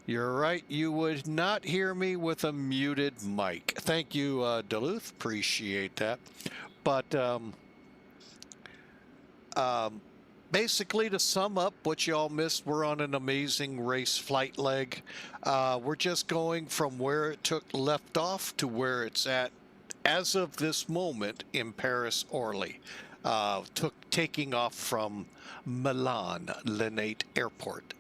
You're right. You would not hear me with a muted mic. Thank you, Duluth. Appreciate that. But um, basically, to sum up what y'all missed, we're on an amazing race flight leg. We're just going from where it took left off to where it's at as of this moment in Paris-Orly. Taking off from Milan-Linate Airport.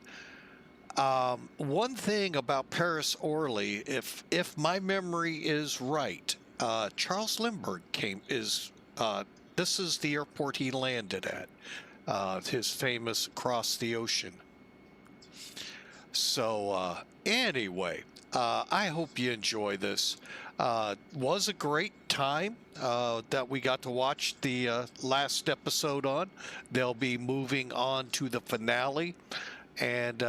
One thing about Paris-Orly, if my memory is right, Charles Lindbergh this is the airport he landed at, his famous Across the Ocean. So anyway, I hope you enjoy this. Was a great time that we got to watch the last episode on. They'll be moving on to the finale, and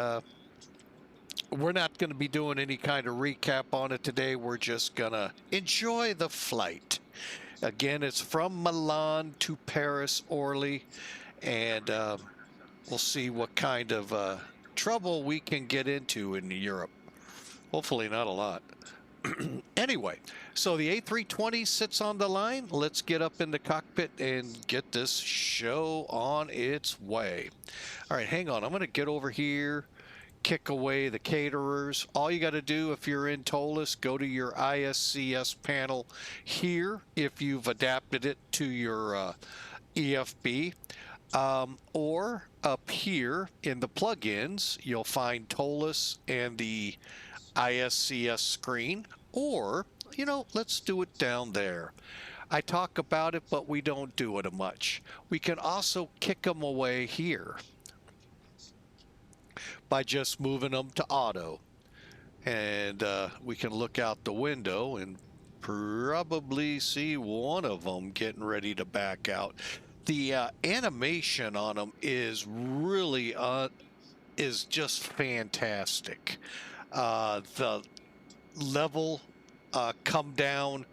we're not going to be doing any kind of recap on it today. We're just going to enjoy the flight. Again, it's from Milan to Paris-Orly, and we'll see what kind of trouble we can get into in Europe. Hopefully not a lot. Anyway, so the A320 sits on the line. Let's get up in the cockpit and get this show on its way. All right, hang on. I'm going to get over here, kick away the caterers. All you got to do if you're in Toliss, go to your ISCS panel here if you've adapted it to your EFB. Or up here in the plugins, you'll find Toliss and the ISCS screen. Or, you know, let's do it down there. I talk about it, but we don't do it much. We can also kick them away here by just moving them to auto. And we can look out the window and probably see one of them getting ready to back out. The animation on them is really is just fantastic. The level come down,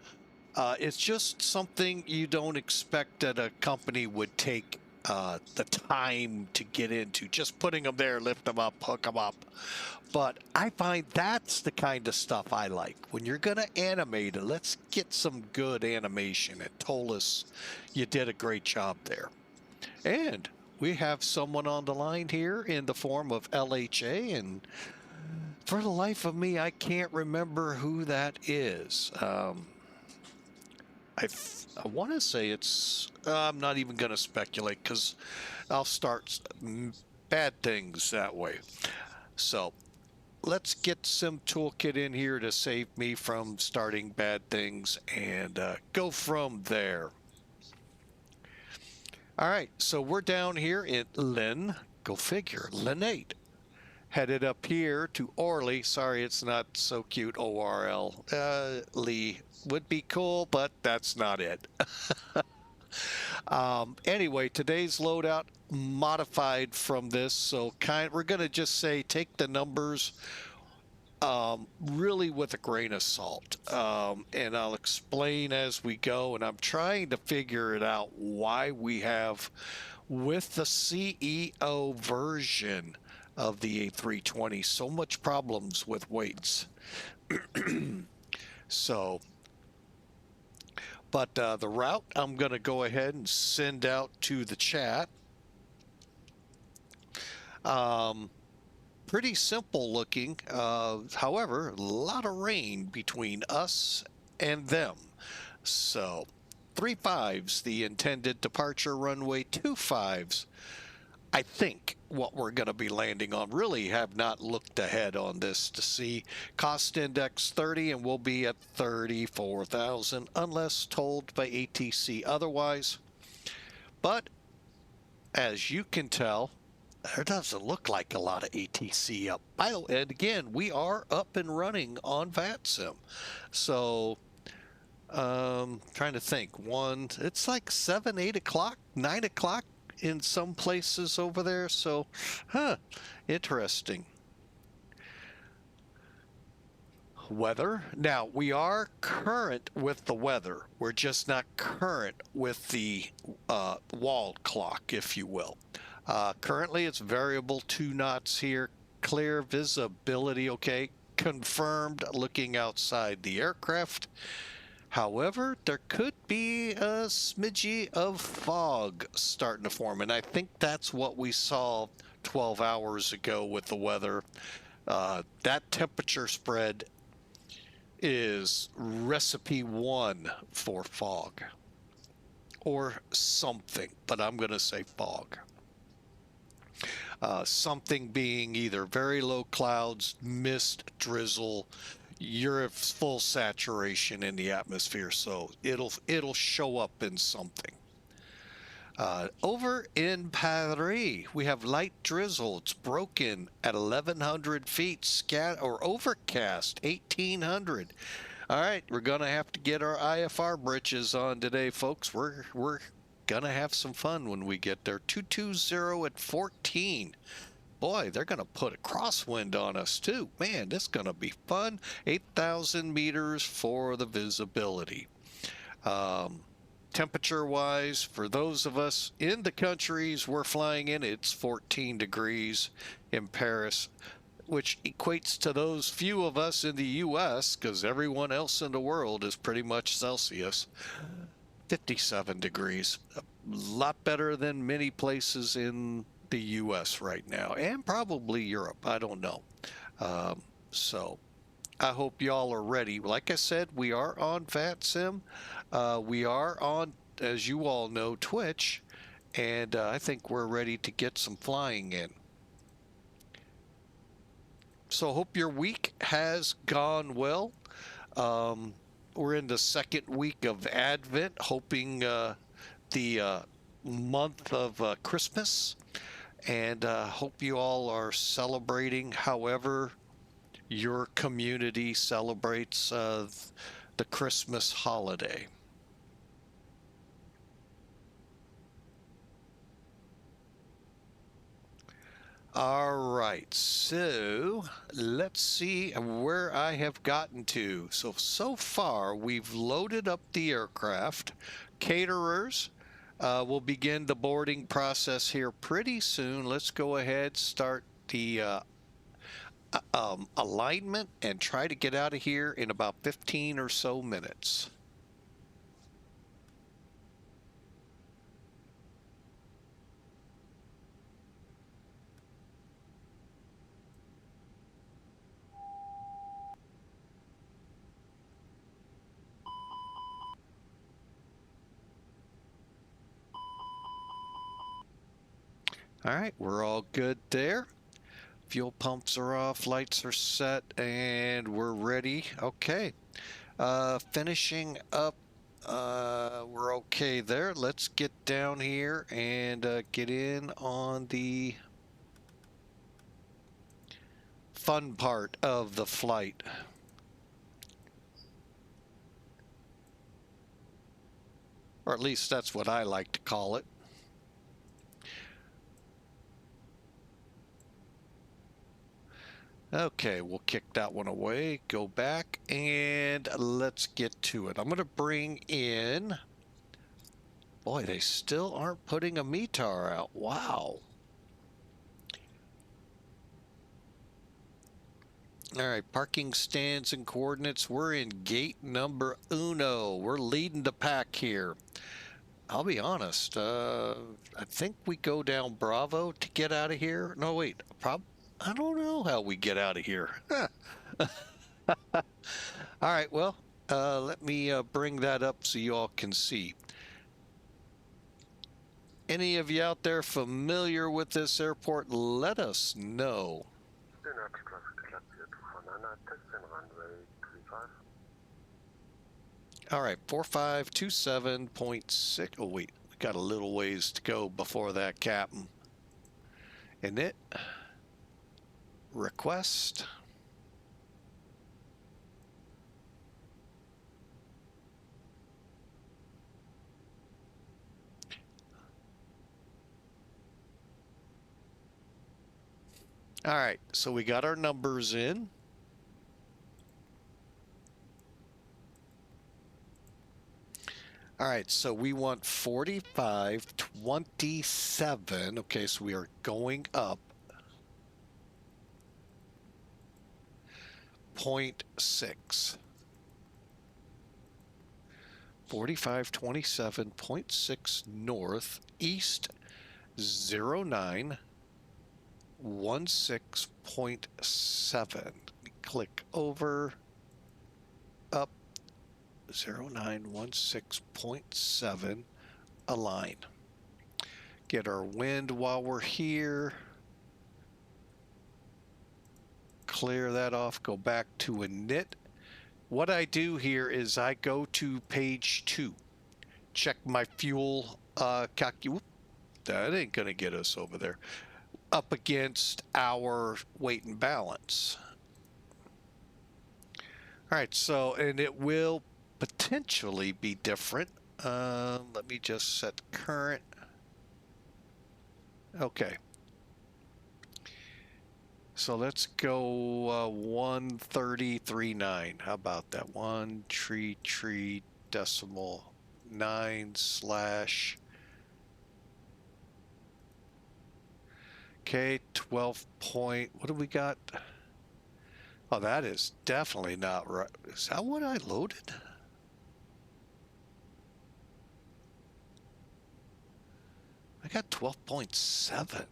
it's just something you don't expect that a company would take the time to get into. Just putting them there, lift them up, hook them up. But I find that's the kind of stuff I like. When you're going to animate it, let's get some good animation. At Toliss, you did a great job there. And we have someone on the line here in the form of LHA, and for the life of me, I can't remember who that is. I want to say it's, I'm not even going to speculate because I'll start bad things that way. So let's get some Toolkit in here to save me from starting bad things and go from there. All right, so we're down here in go figure, Linate. Headed up here to Orly. Sorry, it's not so cute, ORL. Lee would be cool, but that's not it. Anyway, today's loadout modified from this, so we're going to just say take the numbers really with a grain of salt, and I'll explain as we go. And I'm trying to figure it out why we have, with the CEO version of the A320, so much problems with weights. So, but the route I'm going to go ahead and send out to the chat. Pretty simple looking. However, a lot of rain between us and them. So 35's the intended departure runway, 25's I think what we're going to be landing on. Really have not looked ahead on this to see. Cost index 30, and we'll be at 34,000 unless told by ATC otherwise. But as you can tell, there doesn't look like a lot of ATC up. And again, we are up and running on VATSIM. So trying to think, it's like 7, 8 o'clock, 9 o'clock in some places over there. So, interesting. Weather. Now, we are current with the weather. We're just not current with the wall clock, if you will. Currently, it's variable 2 knots here. clear visibility. Okay, confirmed looking outside the aircraft. However, there could be a smidgy of fog starting to form, and I think that's what we saw 12 hours ago with the weather. That temperature spread is recipe one for fog or something, but I'm going to say fog. Something being either very low clouds, mist, drizzle, you're at full saturation in the atmosphere, so it'll show up in something. Over in Paris, we have light drizzle. It's broken at 1,100 feet, or overcast 1,800. All right, we're gonna have to get our IFR britches on today, folks. We're gonna have some fun when we get there. 220 at 14. Boy, they're gonna put a crosswind on us too. Man, this is gonna be fun. 8,000 meters for the visibility. Temperature-wise, for those of us in the countries we're flying in, it's 14 degrees in Paris, which equates to those few of us in the U.S., because everyone else in the world is pretty much Celsius. 57 degrees. A lot better than many places in the U.S. right now, and probably Europe. I don't know. So I hope y'all are ready. Like I said, we are on VATSIM. We are on, as you all know, Twitch, and I think we're ready to get some flying in. So hope your week has gone well. We're in the second week of Advent, hoping the month of Christmas, and hope you all are celebrating however your community celebrates the Christmas holiday. All right, so let's see where I have gotten to. So far, we've loaded up the aircraft. Caterers will begin the boarding process here pretty soon. Let's go ahead, start the alignment, and try to get out of here in about 15 or so minutes. All right, we're all good there. Fuel pumps are off, lights are set, and we're ready. Okay, finishing up. We're okay there. Let's get down here and get in on the fun part of the flight. Or at least that's what I like to call it. Okay, we'll kick that one away, go back, and let's get to it. I'm going to bring in... Boy, they still aren't putting a METAR out. Wow. All right, parking stands and coordinates. We're in gate number uno. We're leading the pack here. I'll be honest. I think we go down Bravo to get out of here. No, wait. I don't know how we get out of here. All right, well, let me bring that up so you all can see. Any of you out there familiar with this airport, let us know. All right, 4527.6. Oh, wait, we got a little ways to go before that, Captain. And it... request. All right, so we got our numbers in. All right, so we want 4527. Okay, so we are going up. 27.6. 4527.6 north, east 0916.7. Click over, up 0916.7, align. Get our wind while we're here. Clear that off, go back to init. What I do here is I go to page 2, check my fuel calculation. That ain't gonna get us over there. Up against our weight and balance. All right, so, and it will potentially be different. Let me just set current. Okay. So let's go 133.9. How about that? 133 decimal 9 slash. Okay, 12 point. What do we got? Oh, that is definitely not right. Is that what I loaded? I got 12.7.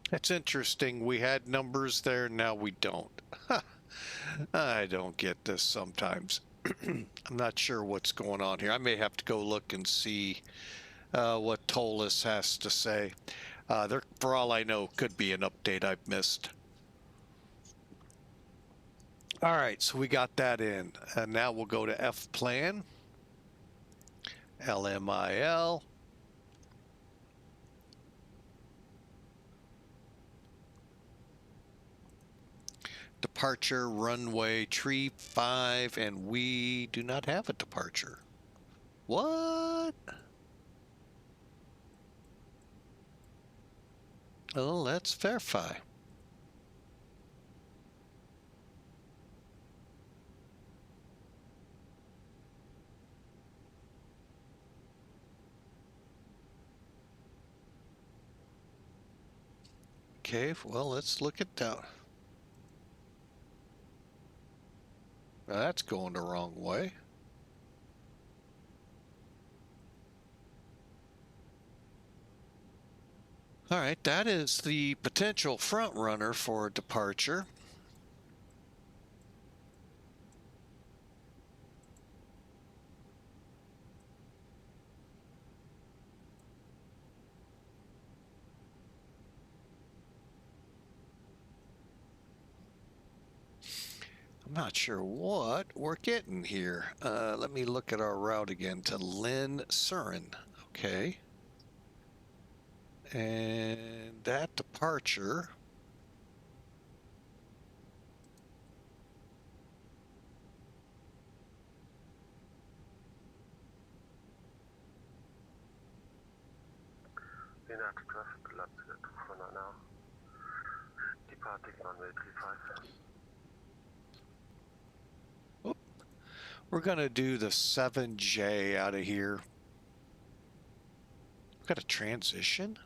That's interesting. We had numbers there, now we don't. I don't get this sometimes. I'm not sure what's going on here. I may have to go look and see what Toliss has to say. There, for all I know, could be an update I've missed. All right, so we got that in. And now we'll go to F plan. LMIL. Departure runway tree 5, and we do not have a departure. What? Well, let's verify. Okay, well, let's look at that. Now that's going the wrong way. All right, that is the potential front runner for departure. I'm not sure what we're getting here. Let me look at our route again to Lin-Surin. Okay. And that departure. Departing runway 35. Oh, we're going to do the 7J out of here. We've got a transition.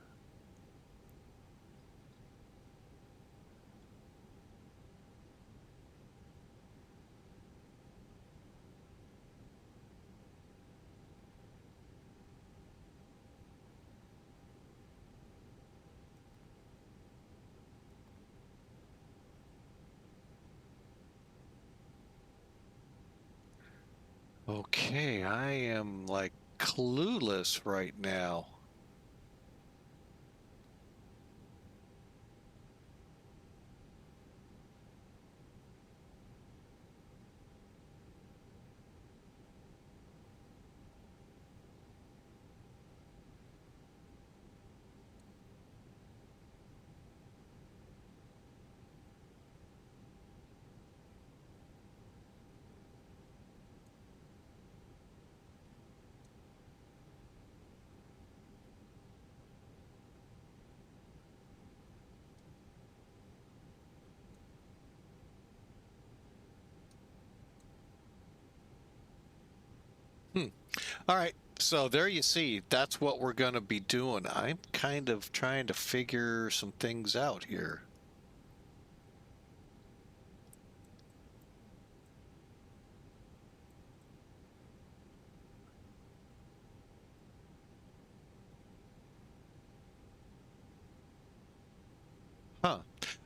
Okay, I am like clueless right now. All right. So there you see, that's what we're going to be doing. I'm kind of trying to figure some things out here. Huh.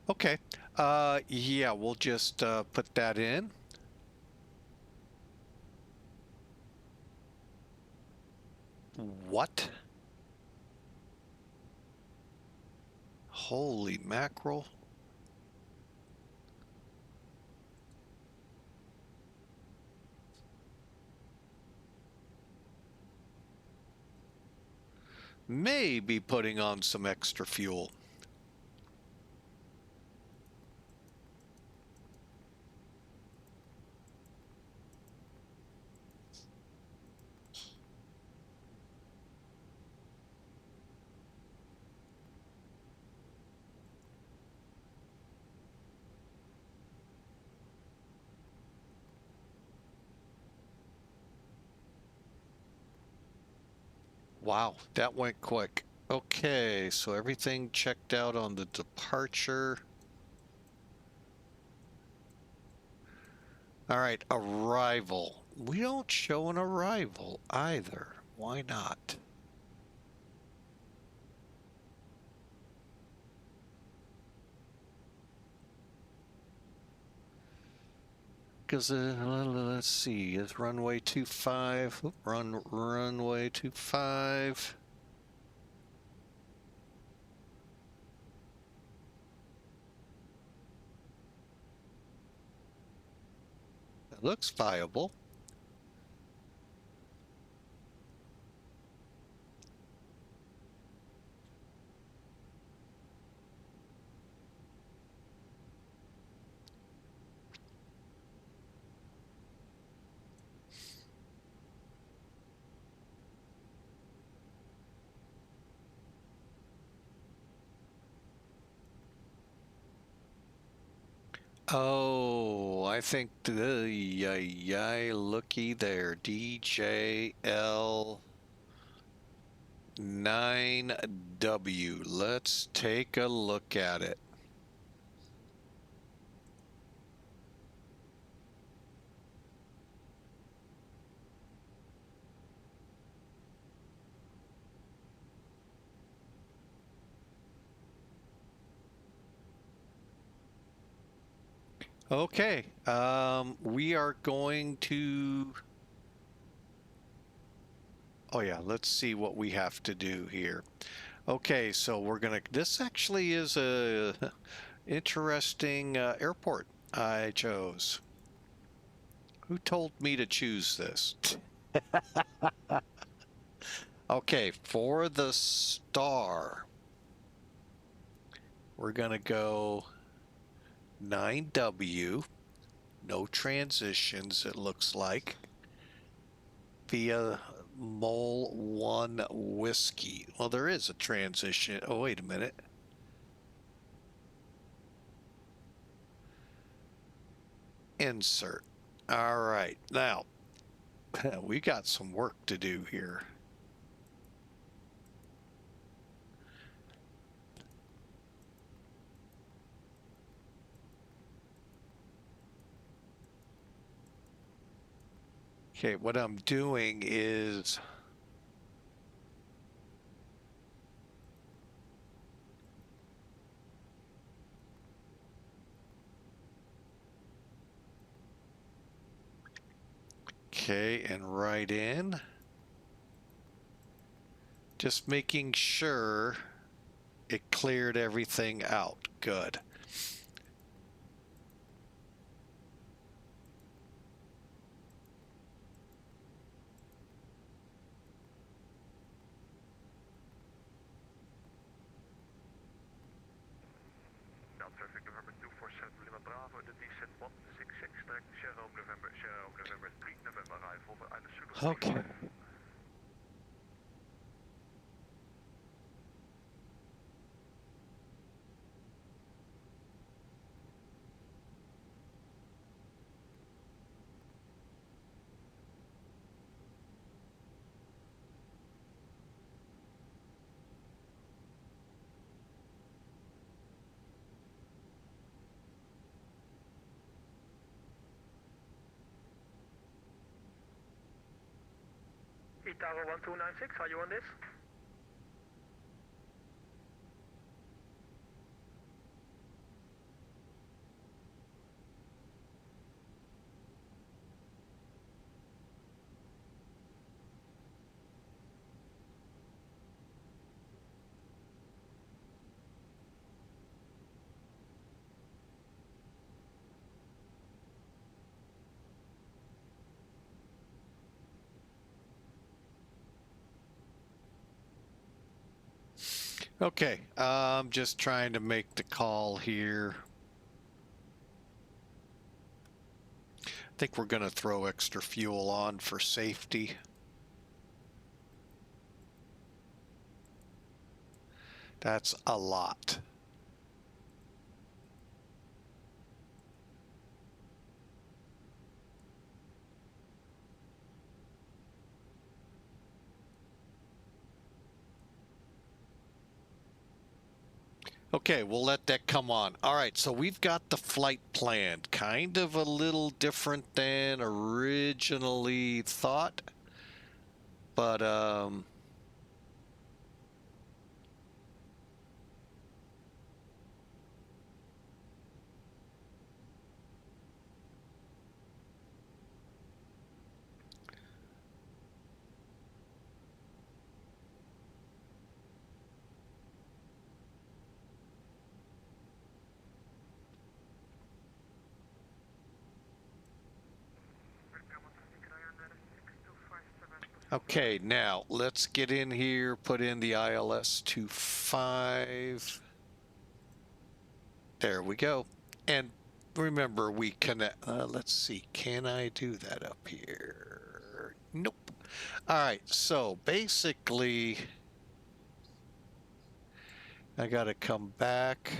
Okay. Yeah, we'll just put that in. What? Holy mackerel. Maybe putting on some extra fuel. Wow, that went quick. Okay, so everything checked out on the departure. All right, arrival. We don't show an arrival either. Why not? Because let's see, is runway 25, runway 25. It looks viable. Oh, I think yeah, looky there. DJL 9W. Let's take a look at it. Okay, we are going to. Oh yeah, let's see what we have to do here. Okay, so we're gonna. This actually is a interesting airport I chose. Who told me to choose this? Okay, for the star, we're gonna go 9W, no transitions, it looks like, via Mole 1 Whiskey. Well, there is a transition. Oh, wait a minute. Insert. All right, now, we got some work to do here. Okay, what I'm doing is okay, and right in. Just making sure it cleared everything out. Good. Traffic November 247 Lima Bravo, the descent 166 track, Sierra November 3 November arrival for either Zulu. Okay. Tower 1296, are you on this? Okay, I'm just trying to make the call here. I think we're going to throw extra fuel on for safety. That's a lot. Okay, we'll let that come on. All right, so we've got the flight planned. Kind of a little different than originally thought. But, okay, now let's get in here, put in the ILS 25. There we go. And remember, we connect. Let's see, can I do that up here? Nope. All right, so basically, I got to come back.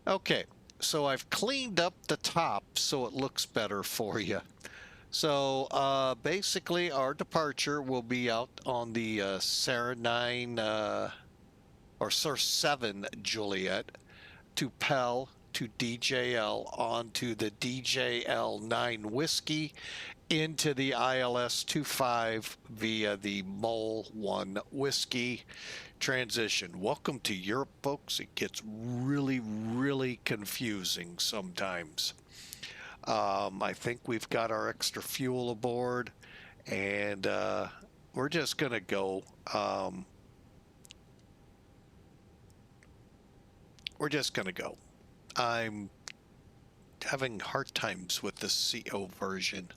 Okay, so I've cleaned up the top so it looks better for you. So basically, our departure will be out on the Sarah 9 or Sir 7 Juliet to Pell to DJL onto the DJL 9 Whiskey into the ILS 25 via the Mole 1 Whiskey transition. Welcome to Europe, folks. It gets really, really confusing sometimes. I think we've got our extra fuel aboard, and we're just going to go. We're just going to go. I'm having hard times with the CO version.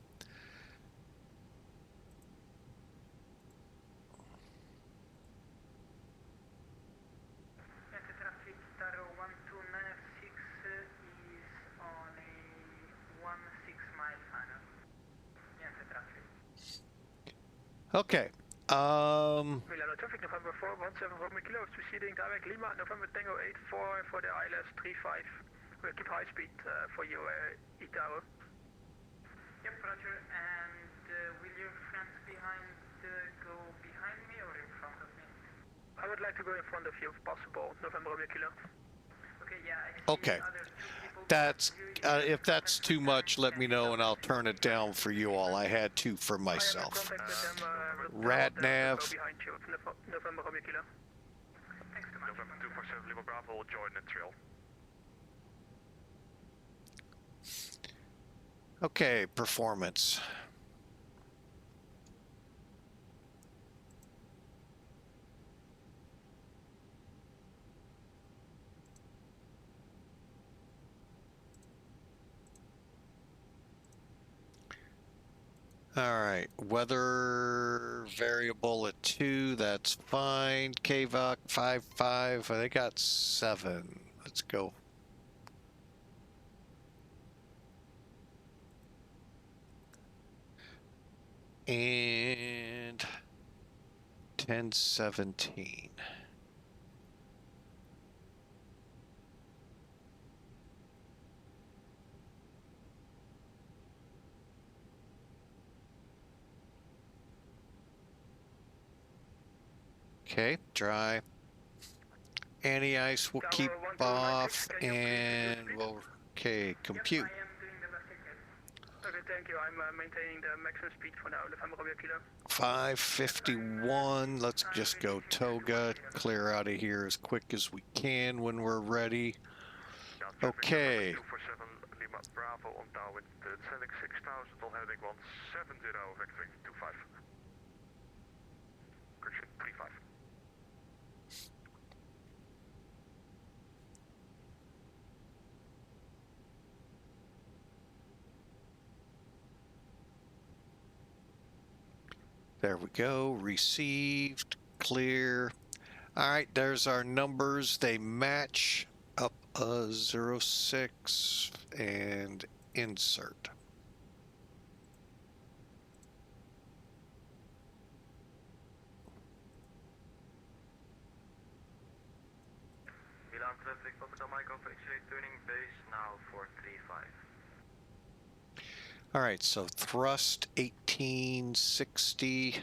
Okay. Milano traffic November 417 Romeo Kilo proceeding direct Lima November Tango 84 for the ILS 35. We'll keep high speed for you, Itaro. Yep, roger. And will your friends behind go behind me or in front of me? I would like to go in front of you if possible, November Romeo Kilo. Okay, yeah. Okay. That's if that's too much, let me know and I'll turn it down for you all. I had to for myself. Radnav. November Romeo Kilo. November 247 Lima Bravo will join the trail. Okay, performance. All right, weather variable at 2, that's fine. KVOC 55, I got 7. Let's go. And 1017. Okay, dry. Anti-ice will keep off, and we'll, okay, compute. Yes, I am doing the best I can. Okay, thank you. I'm maintaining the maximum speed for now. November Romeo Kilo. 551, let's just go toga, clear out of here as quick as we can when we're ready. Okay. 247 Lima Bravo on tower with descending 6000 on heading 170 vectoring 25. Correction 35. There we go, received, clear. All right, there's our numbers. They match up 06 and insert. Milan traffic, Rotterdam Echo for X-ray turning base now 435. All right, so thrust 1860,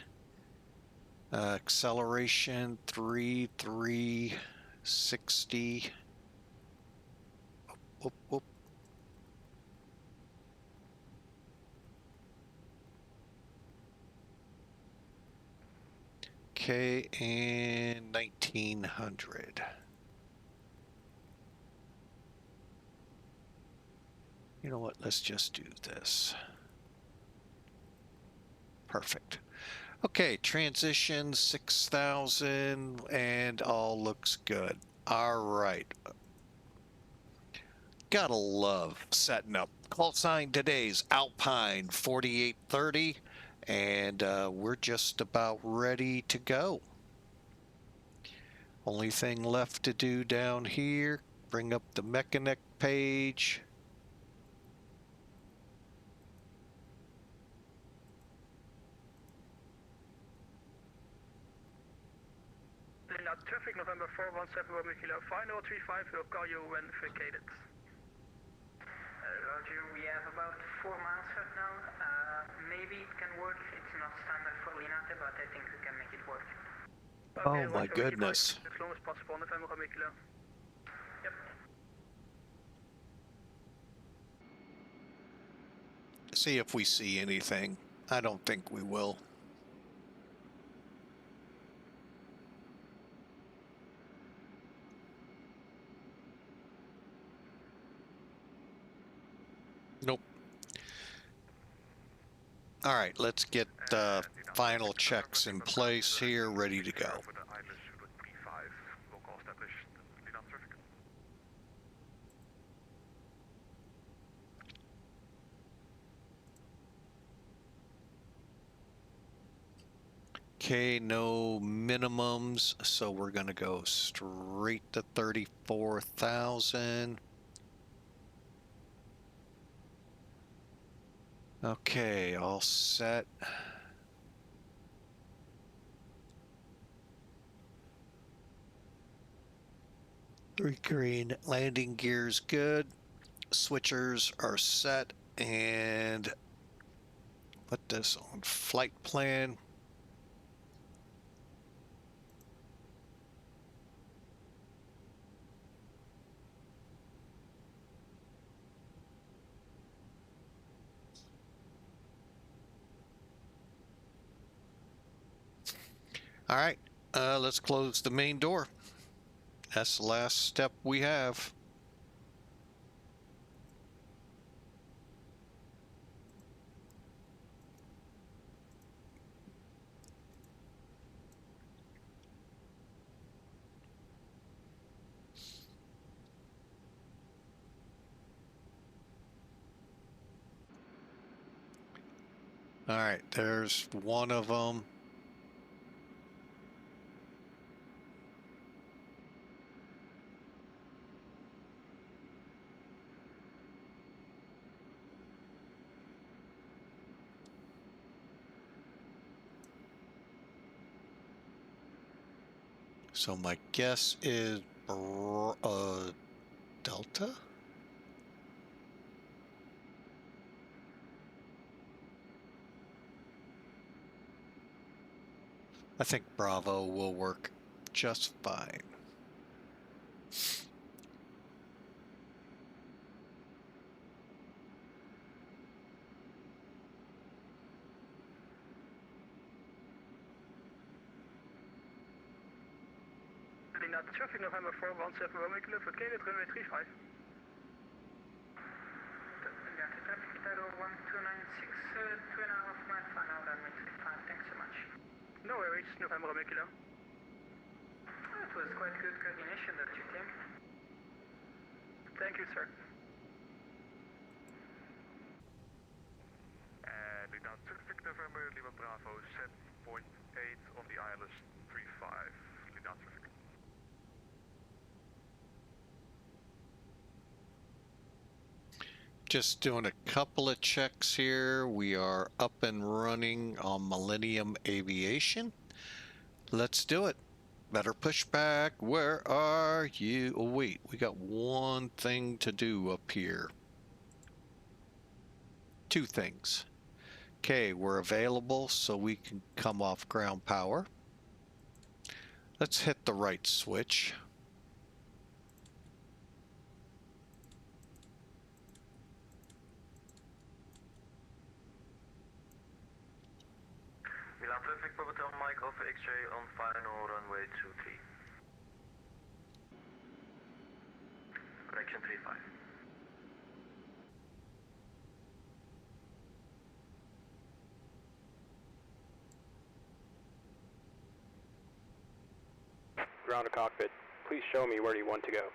acceleration 3360. Whoop, whoop. Okay, and 1900. You know what? Let's just do this. Perfect. Okay, transition 6000 and all looks good. All right. Gotta love setting up. Call sign today's Alpine 4830, and we're just about ready to go. Only thing left to do down here, bring up the mechanic page. Traffic November 417 Romeo Kilo. Final 35 will call you when vacated. Roger, we have about 4 miles right now. Maybe it can work. It's not standard for Linate, but I think we can make it work. Okay, Oh my goodness. As long as possible, November Romeo Kilo. Yep. See if we see anything. I don't think we will. Nope. All right, let's get the final checks in place here, ready to go. Okay, no minimums, so we're going to go straight to 34,000. Okay, all set. Three green landing gears good. Switchers are set, and put this on flight plan. All right, let's close the main door. That's the last step we have. All right, there's one of them. So my guess is Delta? I think Bravo will work just fine. Linate traffic November 417 Romeo Kilo for Caleb runway 35. Linate traffic Itaro 1296, 2.5 miles final runway 35, thanks so much. No worries, November Romeo Kilo. It was quite good coordination that you team. Thank you, sir. And Linate traffic November Lima Bravo 7.8 on the ILS 35. Linate traffic. Just doing a couple of checks here. We are up and running on Millennium Aviation. Let's do it. Better push back. Where are you? Oh, wait, we got one thing to do up here. Two things. Okay, we're available, so we can come off ground power. Let's hit the right switch. Milan traffic, Hotel Mike Alpha X-ray on final runway 23. Correction 35. Ground to cockpit. Please show me where you want to go.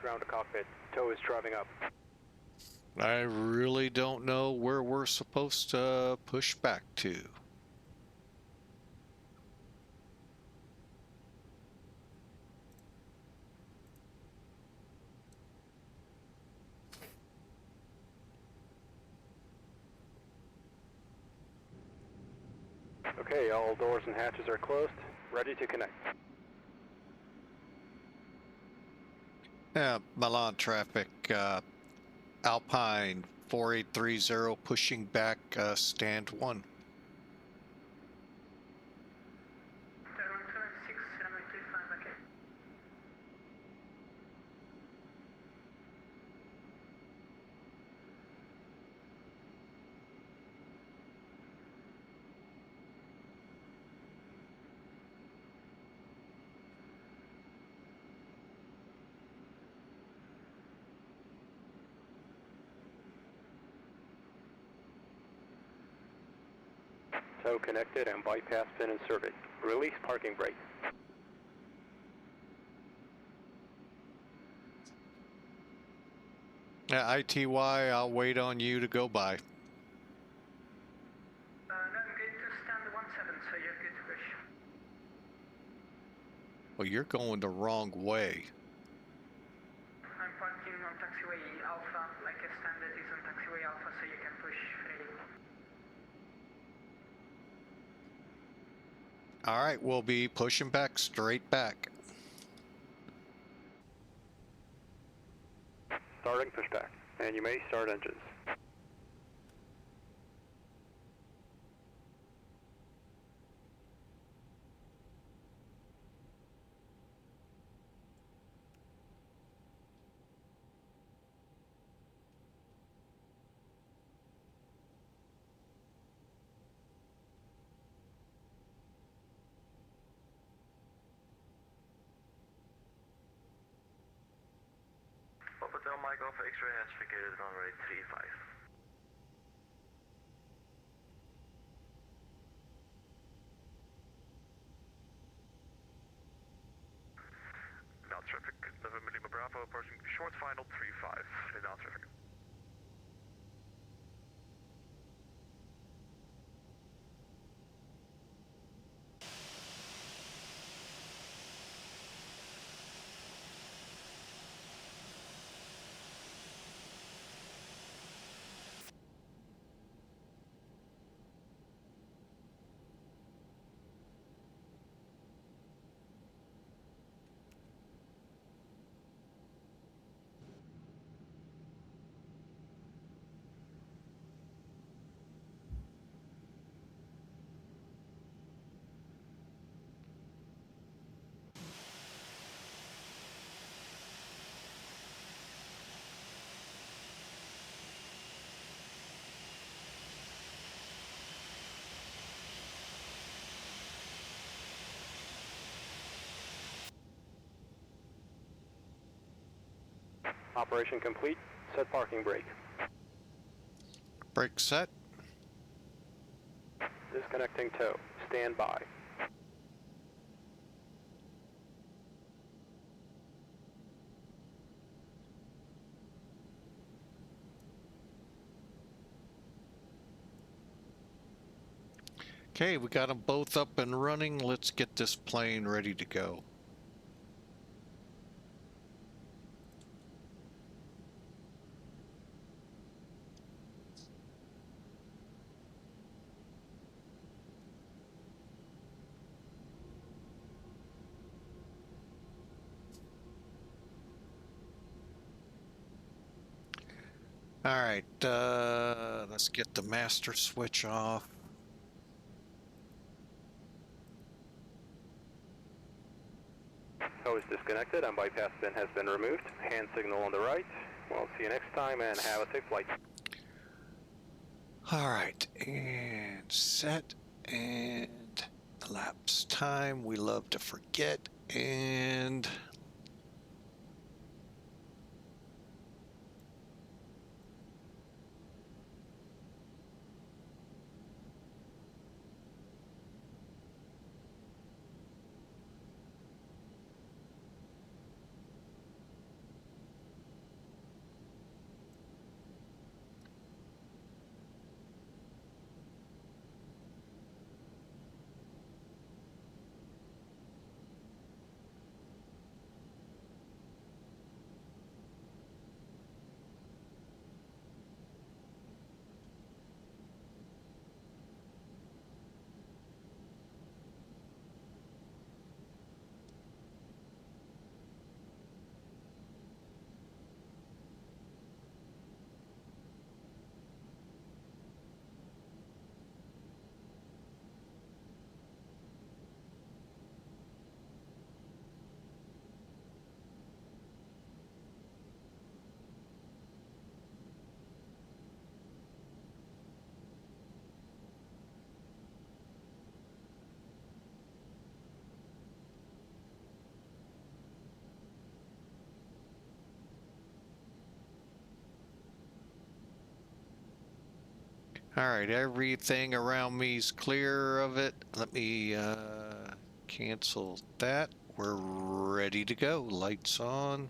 Ground to cockpit. Tow is driving up. I really don't know where we're supposed to push back to. Okay, all doors and hatches are closed. Ready to connect. Yeah, Milan traffic, Alpine 4830 pushing back stand 1. Itaro 296, runway 35, okay. Tow connected and bypass pin inserted. Release parking brake. Yeah, ITY, I'll wait on you to go by. Navigate to stand 17, so you're good to push. Well, you're going the wrong way. I'm parking on taxiway Alpha, like a standard is on taxiway Alpha, so you can push freely. All right, we'll be pushing back straight back. Starting pushback. And you may start engines. Hotel Mike Alpha X-ray has vacated runway 35. Linate traffic November Lima Bravo approaching short final 35. Linate traffic. Operation complete. Set parking brake. Brake set. Disconnecting tow. Stand by. Okay, we got them both up and running. Let's get this plane ready to go. All right, let's get the master switch off. Tow is disconnected and bypass pin has been removed. Hand signal on the right. We'll see you next time and have a safe flight. All right, and set, and elapsed time. We love to forget, and all right, everything around me's clear of it. Let me cancel that. We're ready to go. Lights on.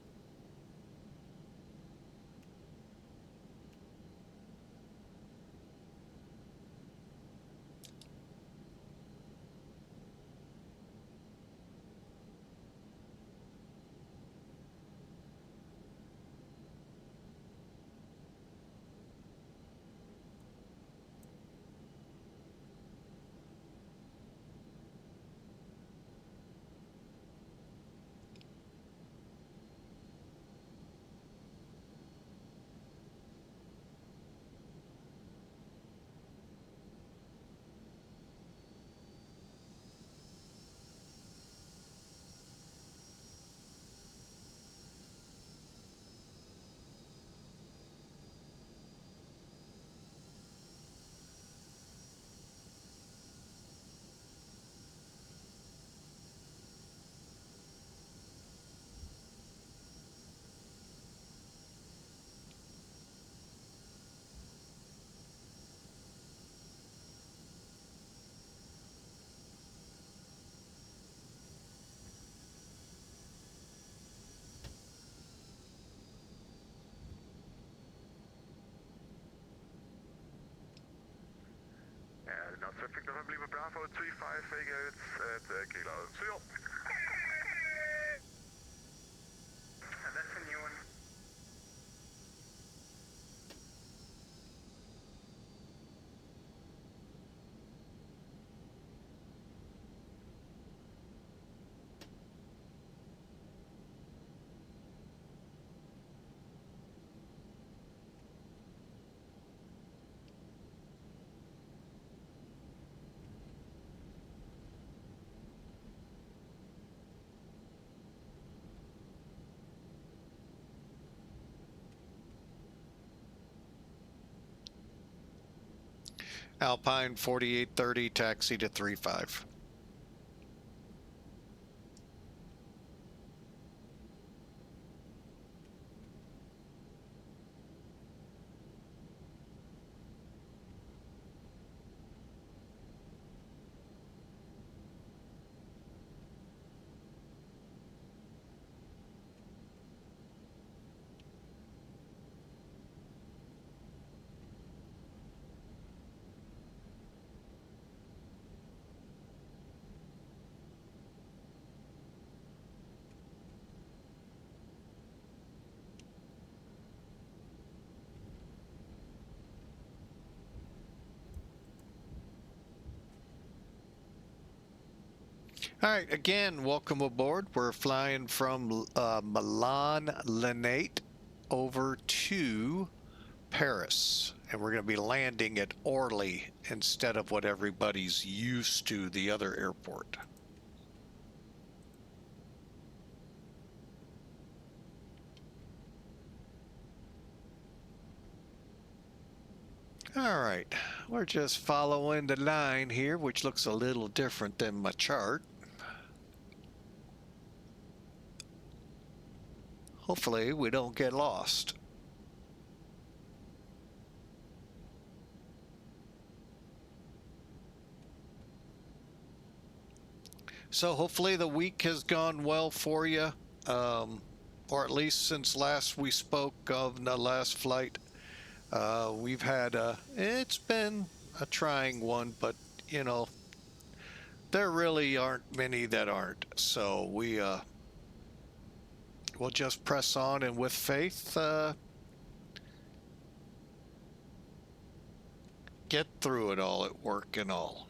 Now traffic November Lima Bravo 35 Vegas at Kilo. See you. And that's a new one. Alpine 4830, taxi to 35. All right, again, welcome aboard. We're flying from Milan-Linate over to Paris, and we're going to be landing at Orly instead of what everybody's used to, the other airport. All right, we're just following the line here, which looks a little different than my chart. Hopefully we don't get lost. So hopefully the week has gone well for you, or at least since last we spoke of the last flight. We've had it's been a trying one, but you know, there really aren't many that aren't. So we'll just press on, and with faith, get through it all at work and all.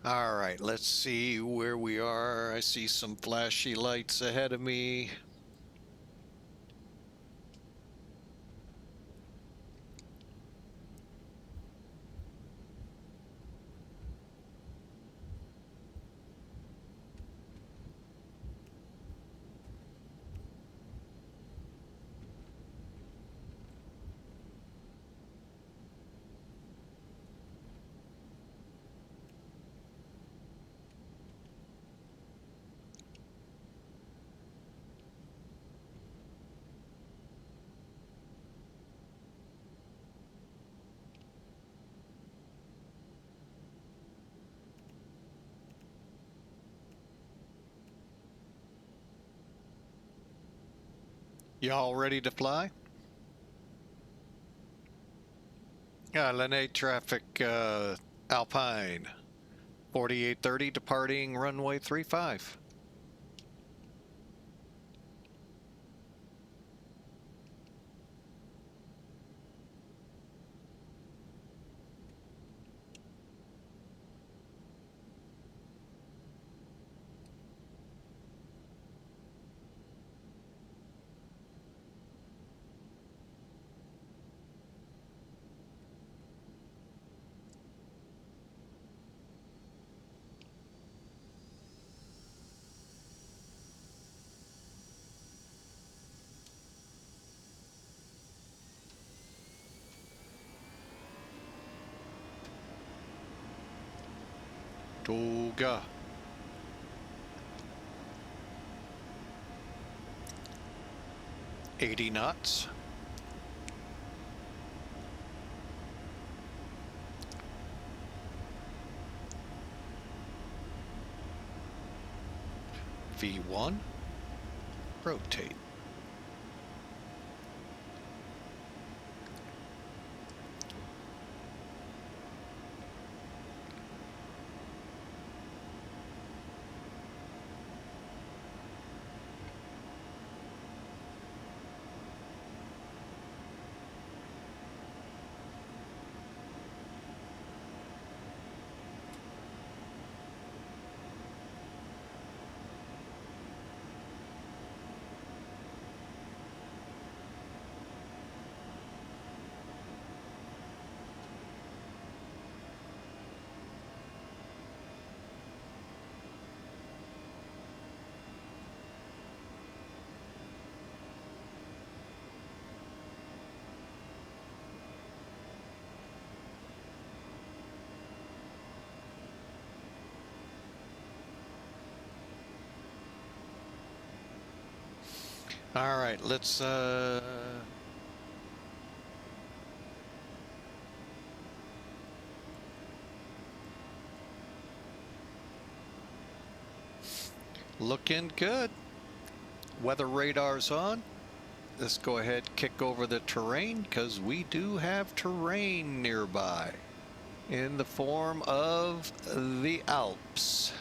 All right, let's see where we are. I see some flashy lights ahead of me. Y'all ready to fly? Linate traffic, Alpine, 4830 departing runway 35. Toga. $80 knots. V1. Rotate. All right, let's looking good. Weather radar's on. Let's go ahead, kick over the terrain, because we do have terrain nearby in the form of the Alps.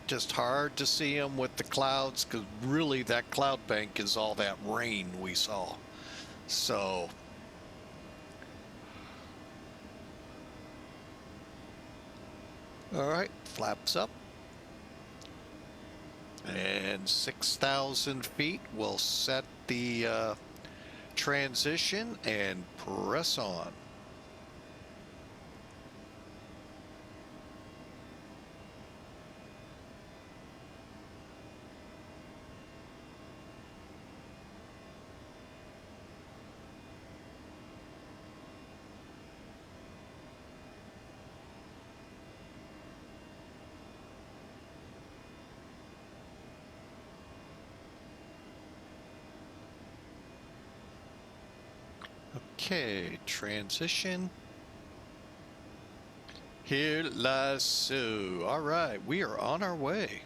Just hard to see them with the clouds, because really that cloud bank is all that rain we saw. So all right, flaps up. And 6,000 feet, we'll set the transition and press on. Okay, transition. Here lasso. All right, we are on our way.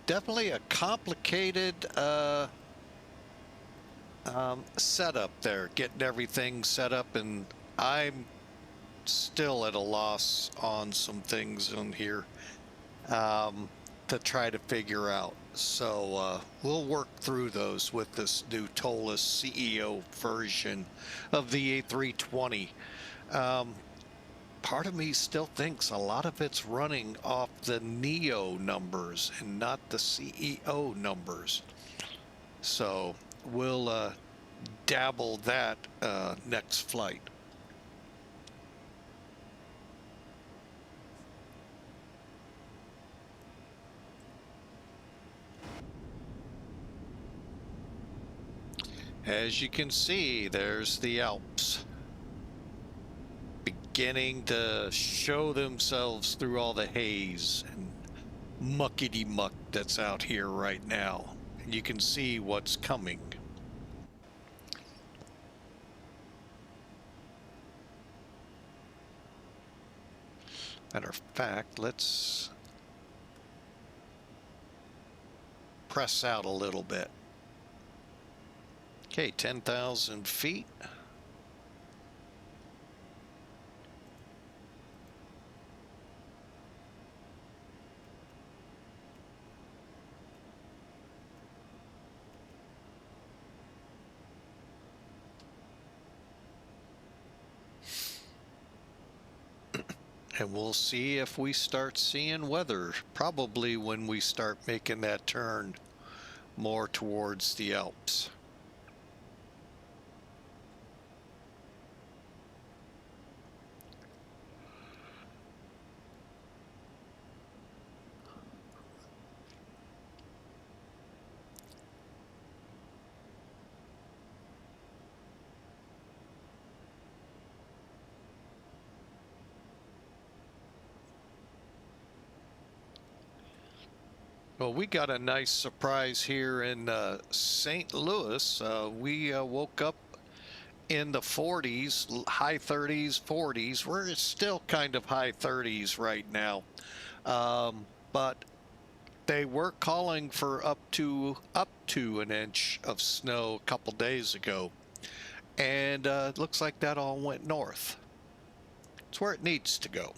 Definitely a complicated setup there, getting everything set up, and I'm still at a loss on some things in here to try to figure out. So we'll work through those with this new Toliss CEO version of the A320. Part of me still thinks a lot of it's running off the NEO numbers and not the CEO numbers. So we'll dabble that next flight. As you can see, there's the Alps beginning to show themselves through all the haze and muckety muck that's out here right now. And you can see what's coming. Matter of fact, let's press out a little bit. Okay, 10,000 feet. And we'll see if we start seeing weather, probably when we start making that turn more towards the Alps. Well, we got a nice surprise here in St. Louis. We woke up in the 40s, high 30s, 40s. We're still kind of high 30s right now. But they were calling for up to an inch of snow a couple days ago. And it looks like that all went north. It's where it needs to go.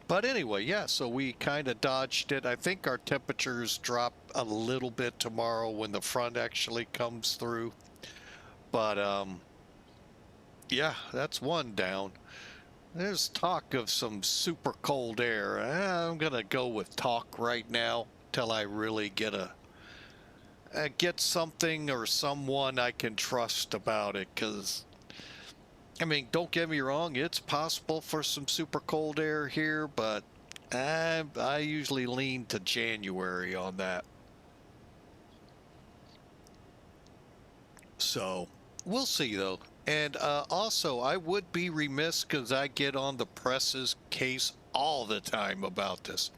But anyway, yeah, so we kind of dodged it. I think our temperatures drop a little bit tomorrow when the front actually comes through. But yeah, that's one down. There's talk of some super cold air. I'm gonna go with talk right now till I really get get something or someone I can trust about it, because I mean, don't get me wrong, it's possible for some super cold air here, but I usually lean to January on that. So we'll see though. And also, I would be remiss, because I get on the press's case all the time about this.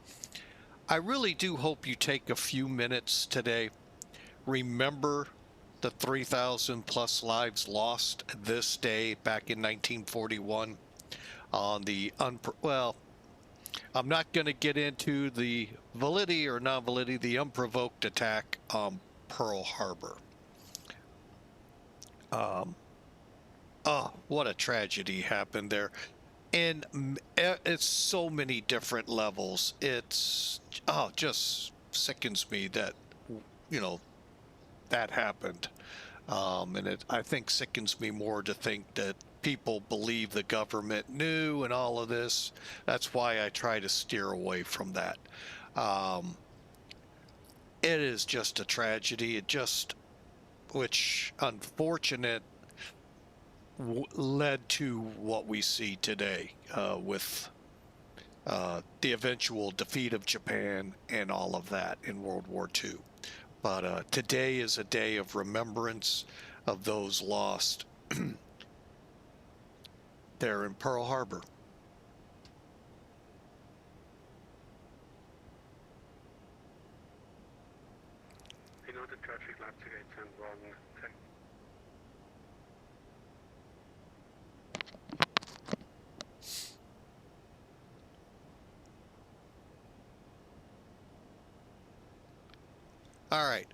I really do hope you take a few minutes today. Remember the 3,000 plus lives lost this day back in 1941 on the well, I'm not going to get into the validity or non-validity, the unprovoked attack on Pearl Harbor. Oh, what a tragedy happened there. And it's so many different levels. It's, oh, just sickens me that, you know, that happened. And it, I think, sickens me more to think that people believe the government knew and all of this. That's why I try to steer away from that. It is just a tragedy. It just, which unfortunate, led to what we see today with the eventual defeat of Japan and all of that in World War II. But today is a day of remembrance of those lost there in Pearl Harbor. You know the traffic lights again, and one tech. All right.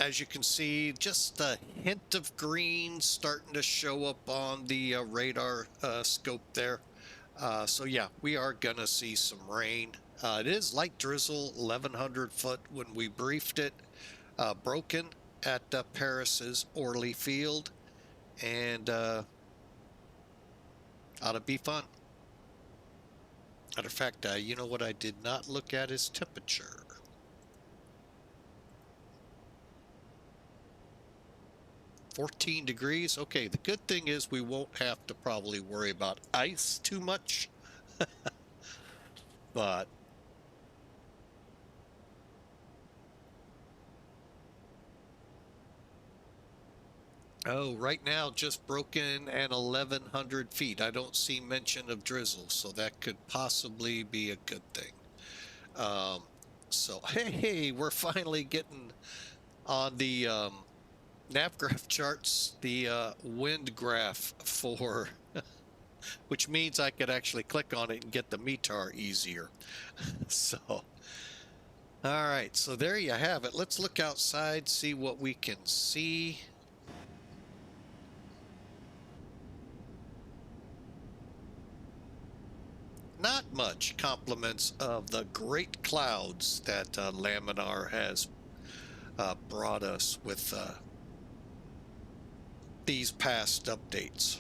As you can see, just a hint of green starting to show up on the radar scope there. So yeah, we are gonna see some rain. It is light drizzle, 1,100 foot when we briefed it, broken at Paris-Orly field, and ought to be fun. Matter of fact, you know what I did not look at is temperature. $14 degrees. Okay, the good thing is we won't have to probably worry about ice too much. But oh, right now just broken at 1,100 feet. I don't see mention of drizzle, so that could possibly be a good thing. So hey, we're finally getting on the Navigraph charts the wind graph for, which means I could actually click on it and get the METAR easier. So, all right, so there you have it. Let's look outside, see what we can see. Not much compliments of the great clouds that Laminar has brought us with these past updates.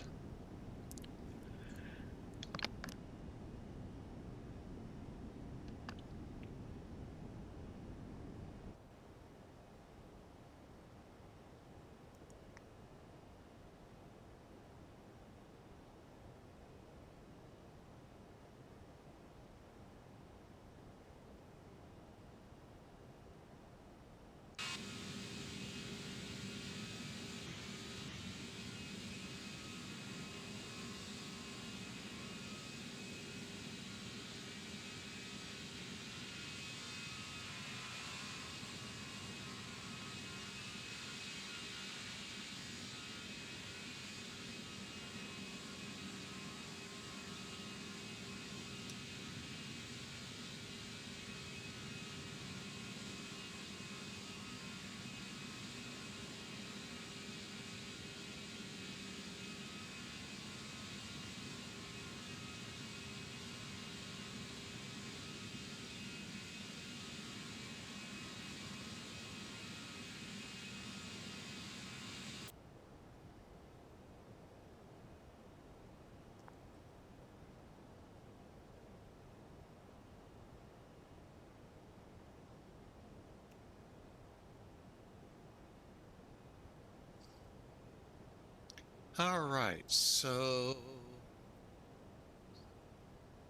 All right, so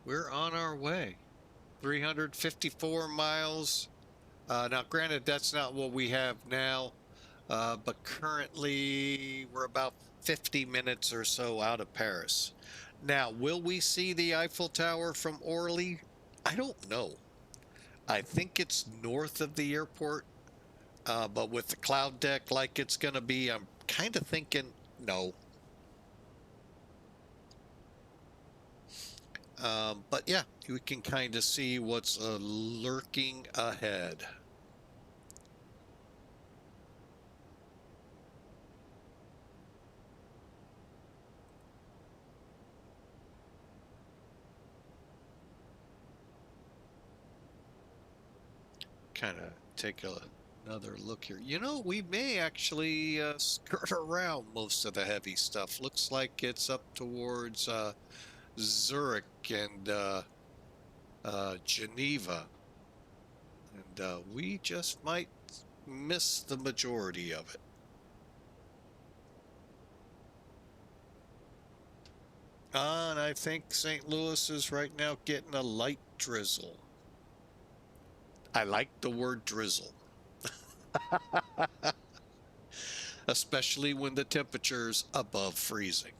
we're on our way. 354 miles. Now, granted, that's not what we have now, but currently we're about 50 minutes or so out of Paris. Now, will we see the Eiffel Tower from Orly? I don't know. I think it's north of the airport, but with the cloud deck like it's going to be, I'm kind of thinking no. But yeah, you can kind of see what's lurking ahead. Kind of take another look here. You know, we may actually skirt around most of the heavy stuff. Looks like it's up towards Zurich and Geneva. And we just might miss the majority of it. And I think St. Louis is right now getting a light drizzle. I like the word drizzle. Especially when the temperature's above freezing.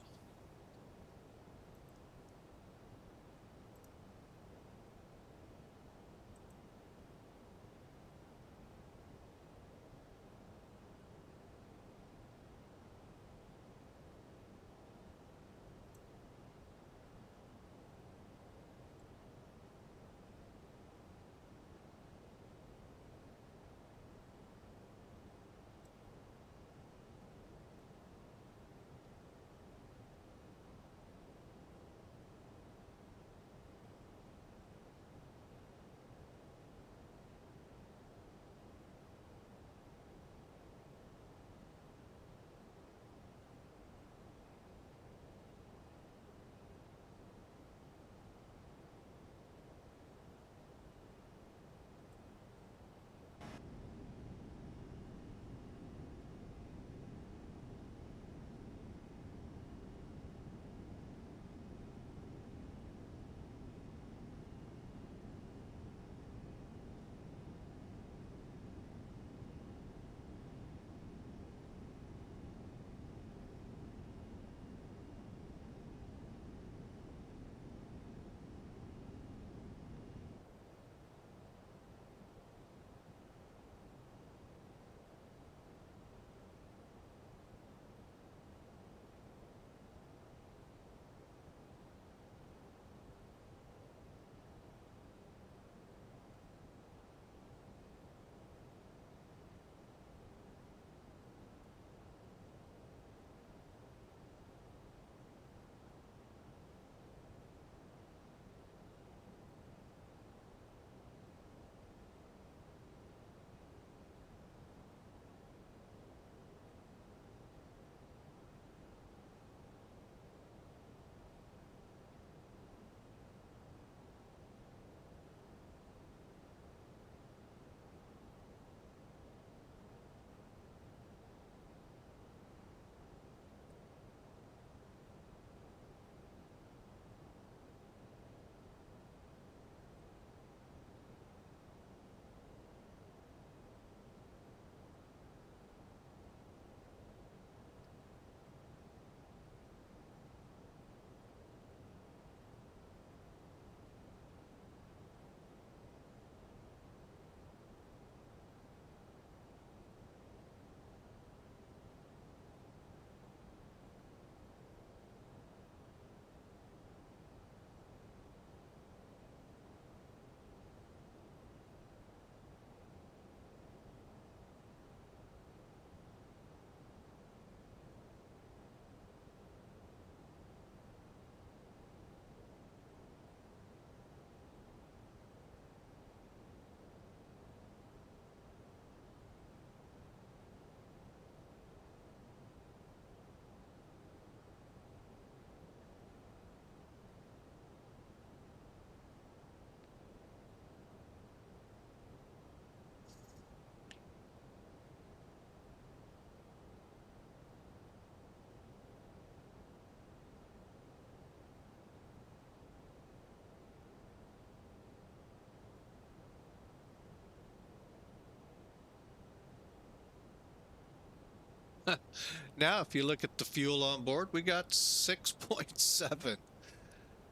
Now, if you look at the fuel on board, we got 6.7.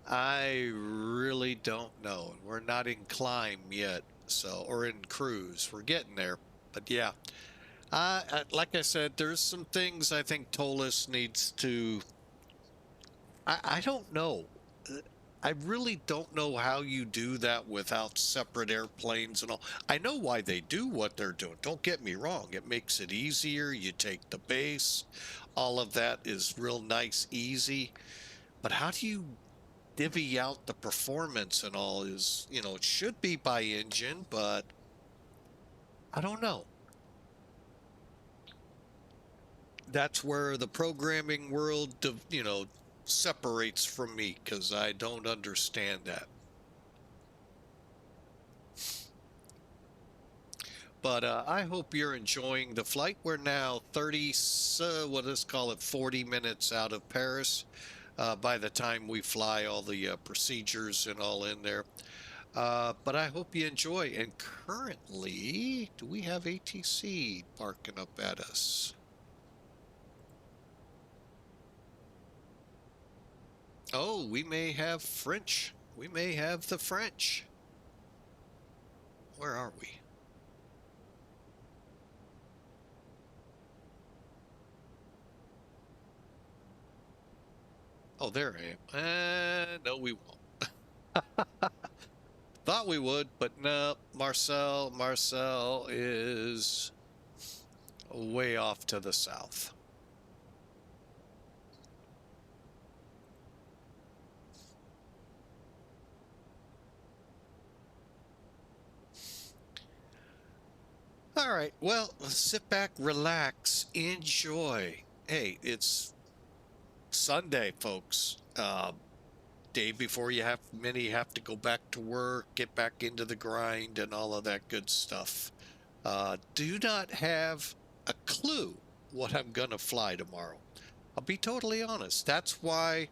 I really don't know. We're not in climb yet, so, or in cruise. We're getting there, but yeah. Like I said, there's some things I think Toliss needs to. I don't know. I really don't know how you do that without separate airplanes and all. I know why they do what they're doing. Don't get me wrong. It makes it easier. You take the base. All of that is real nice, easy. But how do you divvy out the performance and all is, you know, it should be by engine, but I don't know. That's where the programming world, you know, separates from me because I don't understand that. But I hope you're enjoying the flight. We're now 30, what let's call it, 40 minutes out of Paris. By the time we fly, all the procedures and all in there. But I hope you enjoy. And currently, do we have ATC barking up at us? Oh, we may have French. We may have the French. Where are we? Oh, there I am. No, we won't. Thought we would, but no. Marcel is way off to the south. All right, well, sit back, relax, enjoy. Hey, it's Sunday, folks. Day before many have to go back to work, get back into the grind and all of that good stuff. Do not have a clue what I'm going to fly tomorrow. I'll be totally honest. That's why,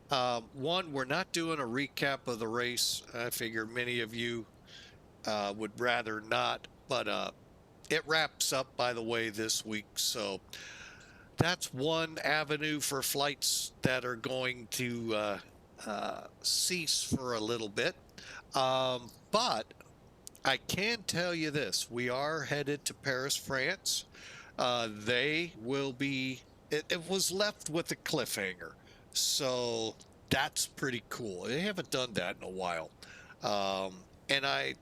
one, we're not doing a recap of the race. I figure many of you would rather not, but it wraps up, by the way, this week. So that's one avenue for flights that are going to cease for a little bit. But I can tell you this. We are headed to Paris, France. They will be... It was left with a cliffhanger. So that's pretty cool. They haven't done that in a while. And I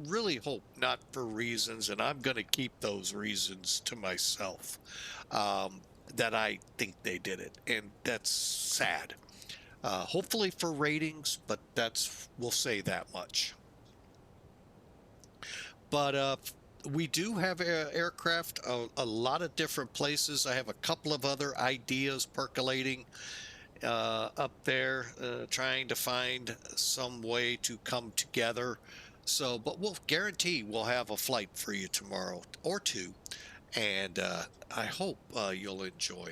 really hope not for reasons, and I'm going to keep those reasons to myself, that I think they did it, and that's sad. Hopefully for ratings, but we'll say that much. But we do have aircraft a lot of different places. I have a couple of other ideas percolating up there, trying to find some way to come together. So, but we'll guarantee we'll have a flight for you tomorrow or two, and I hope you'll enjoy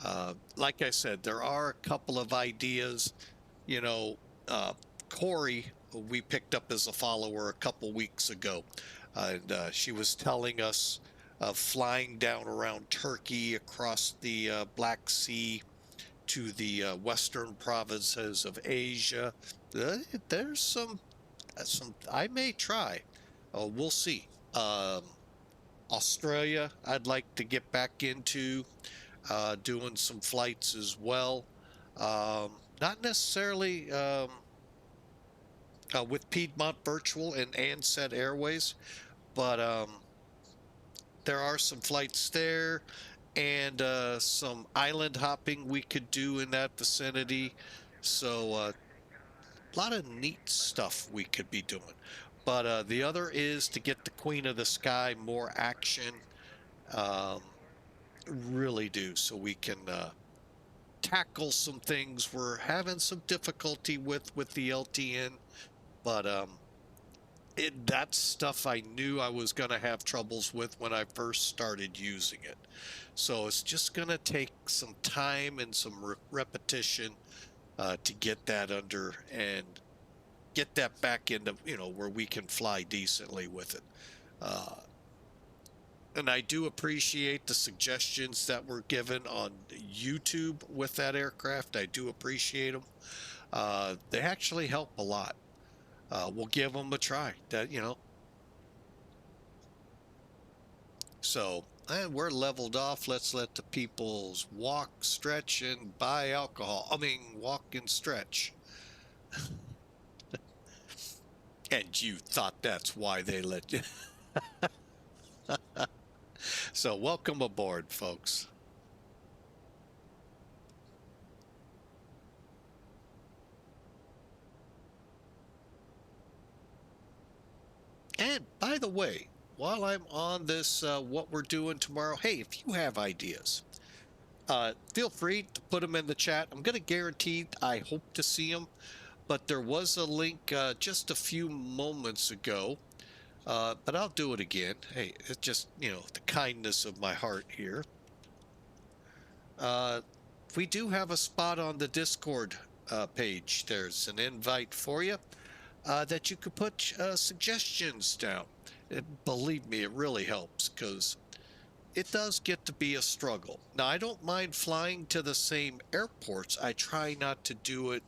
them. Like I said, there are a couple of ideas. You know, Corey, we picked up as a follower a couple weeks ago, and she was telling us of flying down around Turkey, across the Black Sea to the western provinces of Asia. There's some I may try. We'll see. Australia, I'd like to get back into doing some flights as well. Not necessarily with Piedmont Virtual and Ansett Airways, but there are some flights there and some island hopping we could do in that vicinity. So a lot of neat stuff we could be doing. But the other is to get the Queen of the Sky more action. Really do, so we can tackle some things we're having some difficulty with the LTN. But that's stuff I knew I was going to have troubles with when I first started using it. So it's just going to take some time and some repetition to get that under and get that back into, you know, where we can fly decently with it. And I do appreciate the suggestions that were given on YouTube with that aircraft. I do appreciate them. They actually help a lot. We'll give them a try. That, you know. So, and we're leveled off. Let's let the peoples walk, stretch, and buy alcohol. I mean, walk and stretch. And you thought that's why they let you. So, welcome aboard, folks. And by the way, while I'm on this, what we're doing tomorrow, hey, if you have ideas, feel free to put them in the chat. I'm going to guarantee I hope to see them. But there was a link just a few moments ago, but I'll do it again. Hey, it's just, you know, the kindness of my heart here. We do have a spot on the Discord page. There's an invite for you that you could put suggestions down. Believe me, it really helps because it does get to be a struggle. Now, I don't mind flying to the same airports. I try not to do it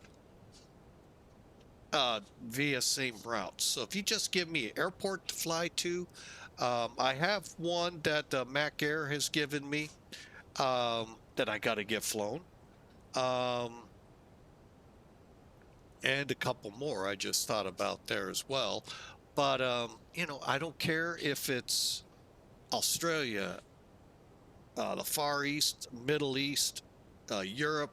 via same routes. So if you just give me an airport to fly to, I have one that Mac Air has given me that I got to get flown. And a couple more I just thought about there as well. But, you know, I don't care if it's Australia, the Far East, Middle East, Europe,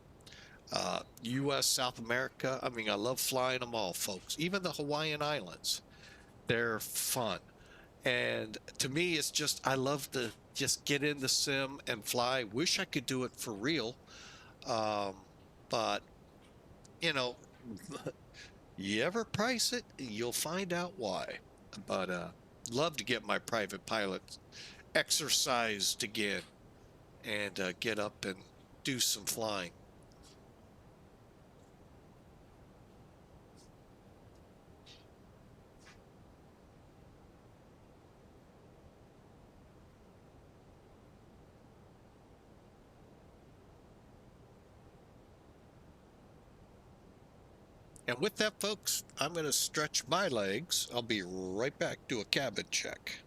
U.S., South America. I mean, I love flying them all, folks. Even the Hawaiian Islands, they're fun. And to me, it's just, I love to just get in the sim and fly. Wish I could do it for real. But, you know, you ever price it, you'll find out why. But love to get my private pilot exercised again and get up and do some flying. And with that, folks, I'm going to stretch my legs. I'll be right back, do a cabin check.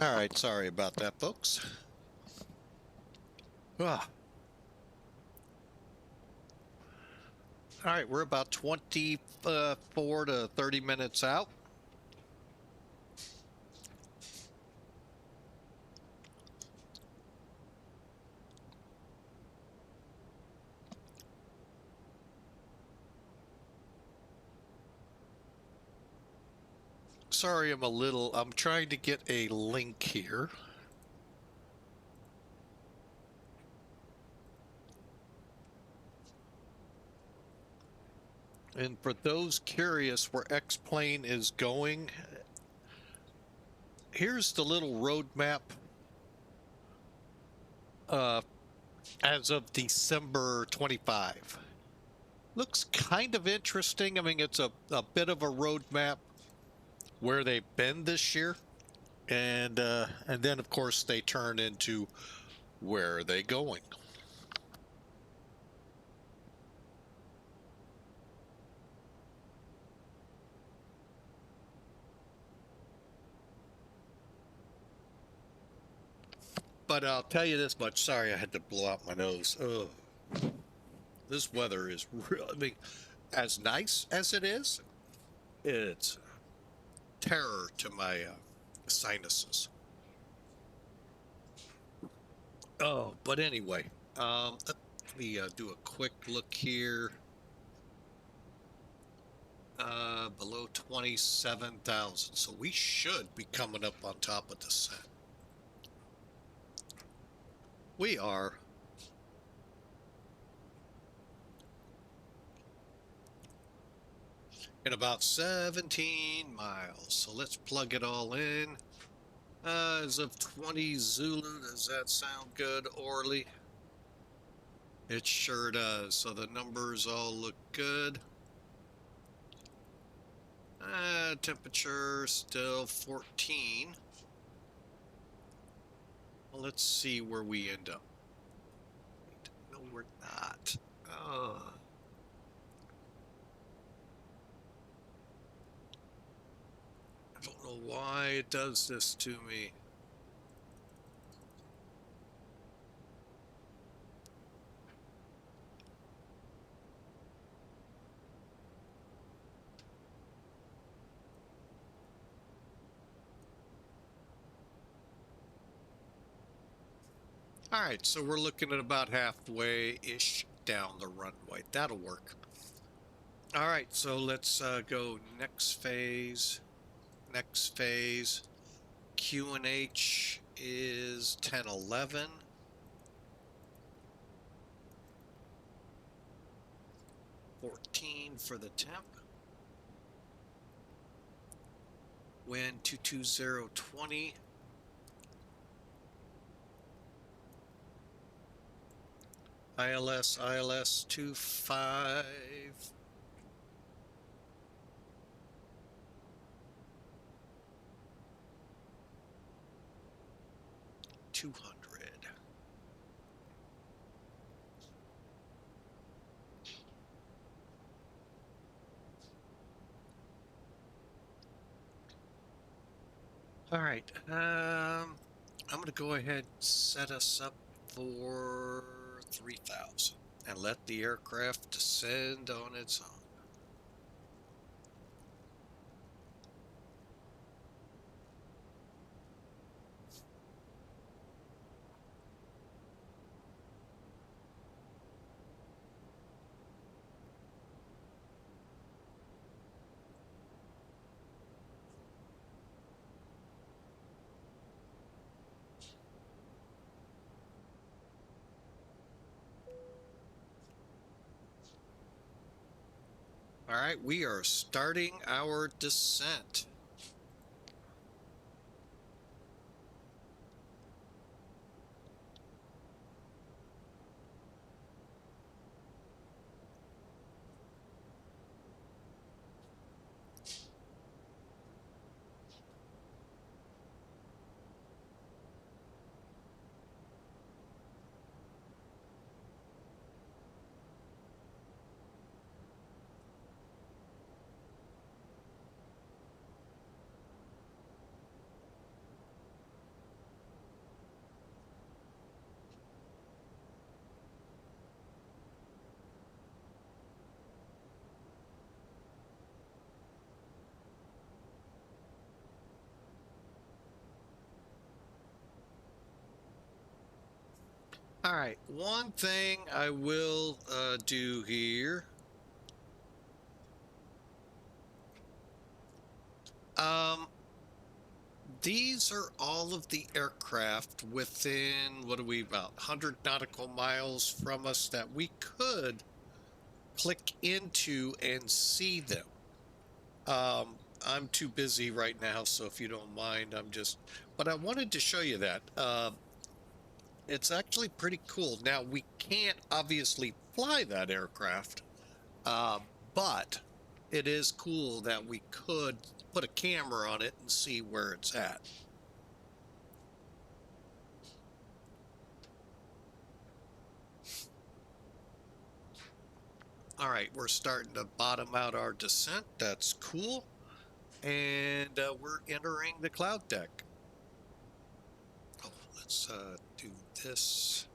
All right, sorry about that, folks. Ah. All right, we're about 24 to 30 minutes out. Sorry, I'm trying to get a link here. And for those curious where X-Plane is going, here's the little roadmap as of December 25. Looks kind of interesting. I mean, it's a bit of a roadmap where they've been this year. And then, of course, they turn into where are they going. But I'll tell you this much. Sorry, I had to blow out my nose. Ugh. This weather is really, I mean, as nice as it is, it's terror to my sinuses. Oh, but anyway, let me do a quick look here. Below 27,000, so we should be coming up on top of the set. We are. In about 17 miles, so let's plug it all in. As of 20 Zulu, does that sound good, Orly? It sure does, so the numbers all look good. Temperature still 14. Well, let's see where we end up. No, we're not. Oh. I don't know why it does this to me. All right, so we're looking at about halfway-ish down the runway. That'll work. All right, so let's go next phase. Next phase. QNH is 1011. $14 for the temp. Wind 22020. ILS 25. 200. All right. I'm going to go ahead and set us up for 3,000 and let the aircraft descend on its own. All right, we are starting our descent. All right, one thing I will do here. These are all of the aircraft within, what are we, about 100 nautical miles from us that we could click into and see them. I'm too busy right now, so if you don't mind, but I wanted to show you that. It's actually pretty cool. Now, we can't obviously fly that aircraft, but it is cool that we could put a camera on it and see where it's at. All right, we're starting to bottom out our descent. That's cool. And we're entering the cloud deck. Oh, let's do this.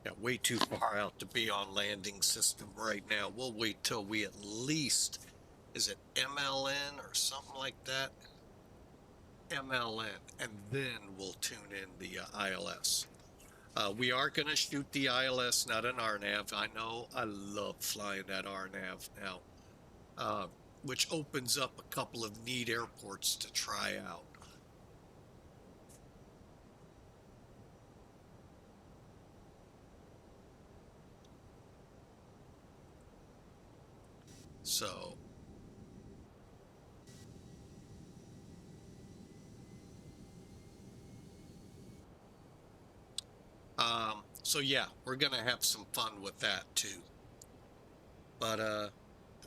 Yeah, way too far out to be on landing system right now. We'll wait till we at least, is it MLN or something like that? MLN, and then we'll tune in the ILS. We are going to shoot the ILS, not an RNAV. I know I love flying that RNAV now, which opens up a couple of neat airports to try out. So, so yeah, we're gonna have some fun with that too. But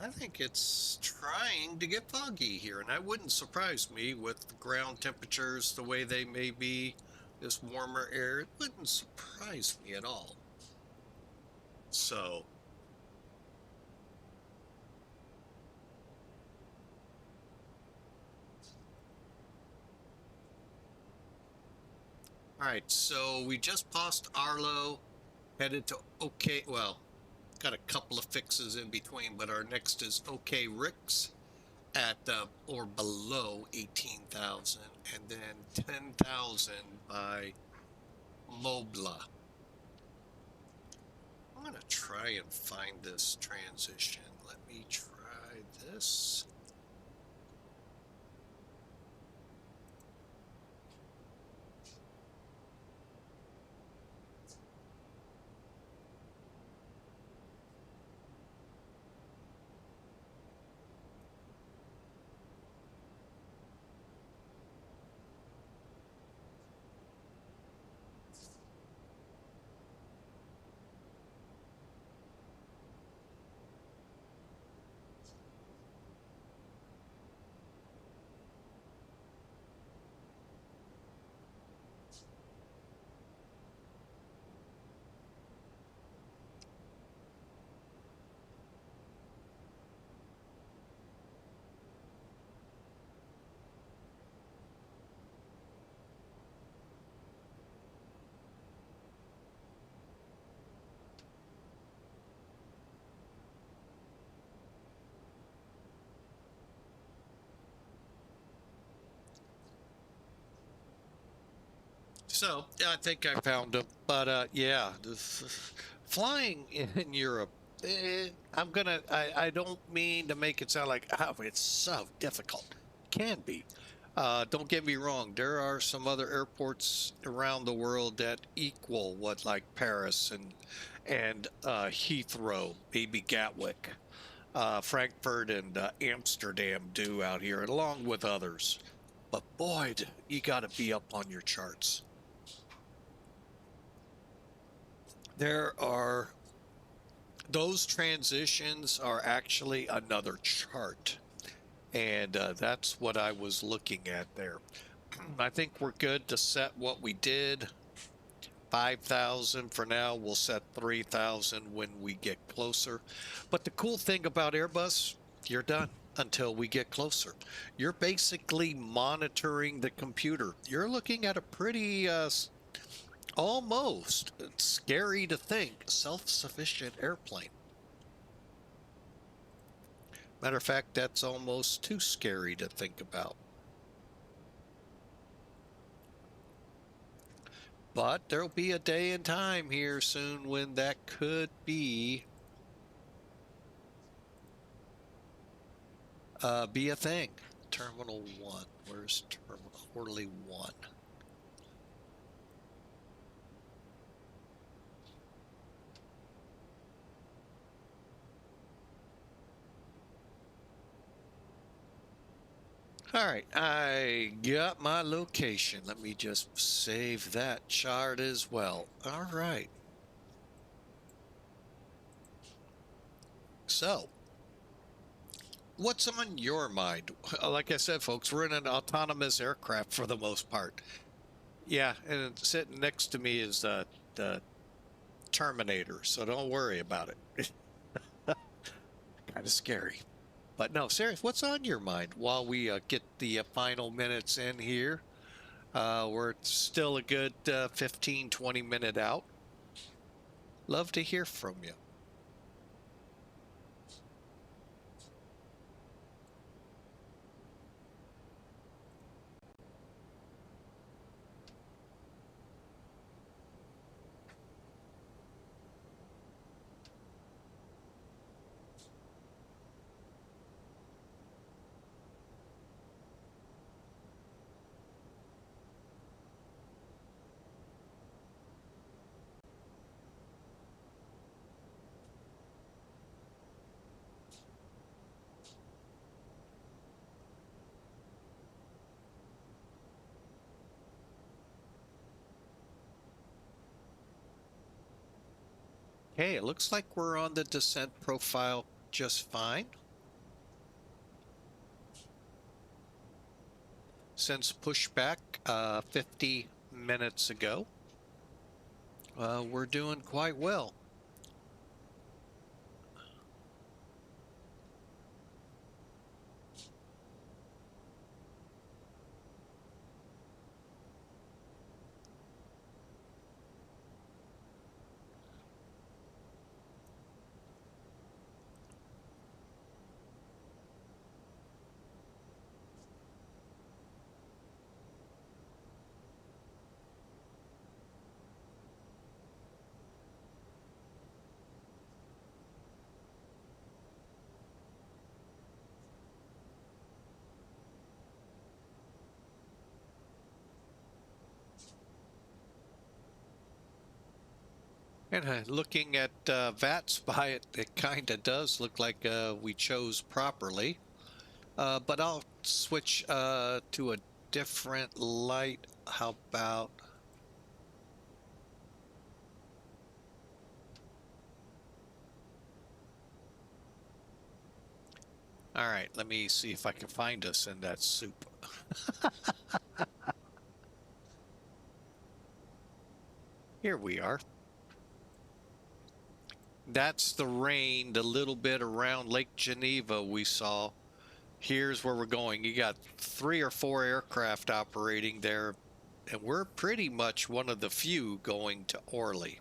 I think it's trying to get foggy here, and that wouldn't surprise me with the ground temperatures the way they may be, this warmer air. It wouldn't surprise me at all. So, all right, so we just passed Arlo, headed to OK, well, got a couple of fixes in between, but our next is OK Ricks at or below 18,000, and then 10,000 by Mobla. I'm going to try and find this transition. Let me try this. So, yeah, I think I found them. But yeah, flying in Europe, I don't mean to make it sound like, oh, it's so difficult. Can be. Don't get me wrong. There are some other airports around the world that equal what like Paris and Heathrow, maybe Gatwick, Frankfurt and Amsterdam do out here, along with others. But boy, you got to be up on your charts. Those transitions are actually another chart, and that's what I was looking at there. I think we're good to set what we did. 5,000 for now. We'll set 3,000 when we get closer. But the cool thing about Airbus, you're done until we get closer. You're basically monitoring the computer. You're looking at a pretty almost, it's scary to think, self-sufficient airplane. Matter of fact, that's almost too scary to think about. But there'll be a day and time here soon when that could be a thing. Terminal 1. Where's Terminal Orly 1? All right, I got my location. Let me just save that chart as well. All right. So, what's on your mind? Like I said, folks, we're in an autonomous aircraft for the most part. Yeah, and sitting next to me is the Terminator, so don't worry about it. Kind of scary. But no, serious, what's on your mind while we get the final minutes in here? We're still a good 15, 20 minute out. Love to hear from you. Okay, it looks like we're on the descent profile just fine. Since pushback 50 minutes ago, we're doing quite well. And looking at VATSIM, it kind of does look like we chose properly. But I'll switch to a different light. How about... All right, let me see if I can find us in that soup. Here we are. That's the rain, the little bit around Lake Geneva we saw. Here's where we're going. You got 3 or 4 aircraft operating there, and we're pretty much one of the few going to Orly.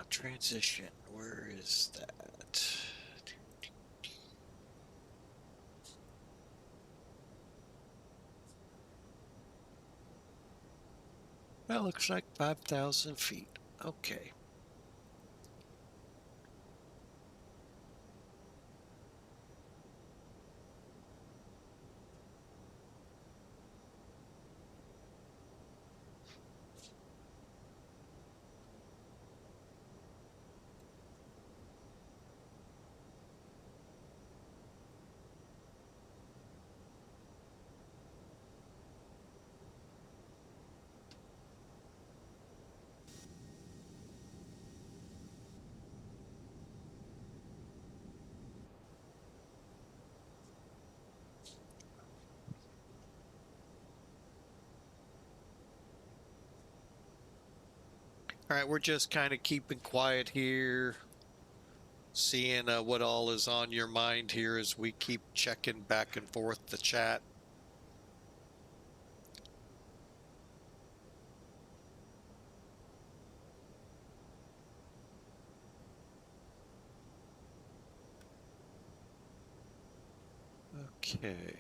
Transition. Where is that? That looks like 5,000 feet. Okay. All right, we're just kind of keeping quiet here, seeing what all is on your mind here as we keep checking back and forth the chat. Okay.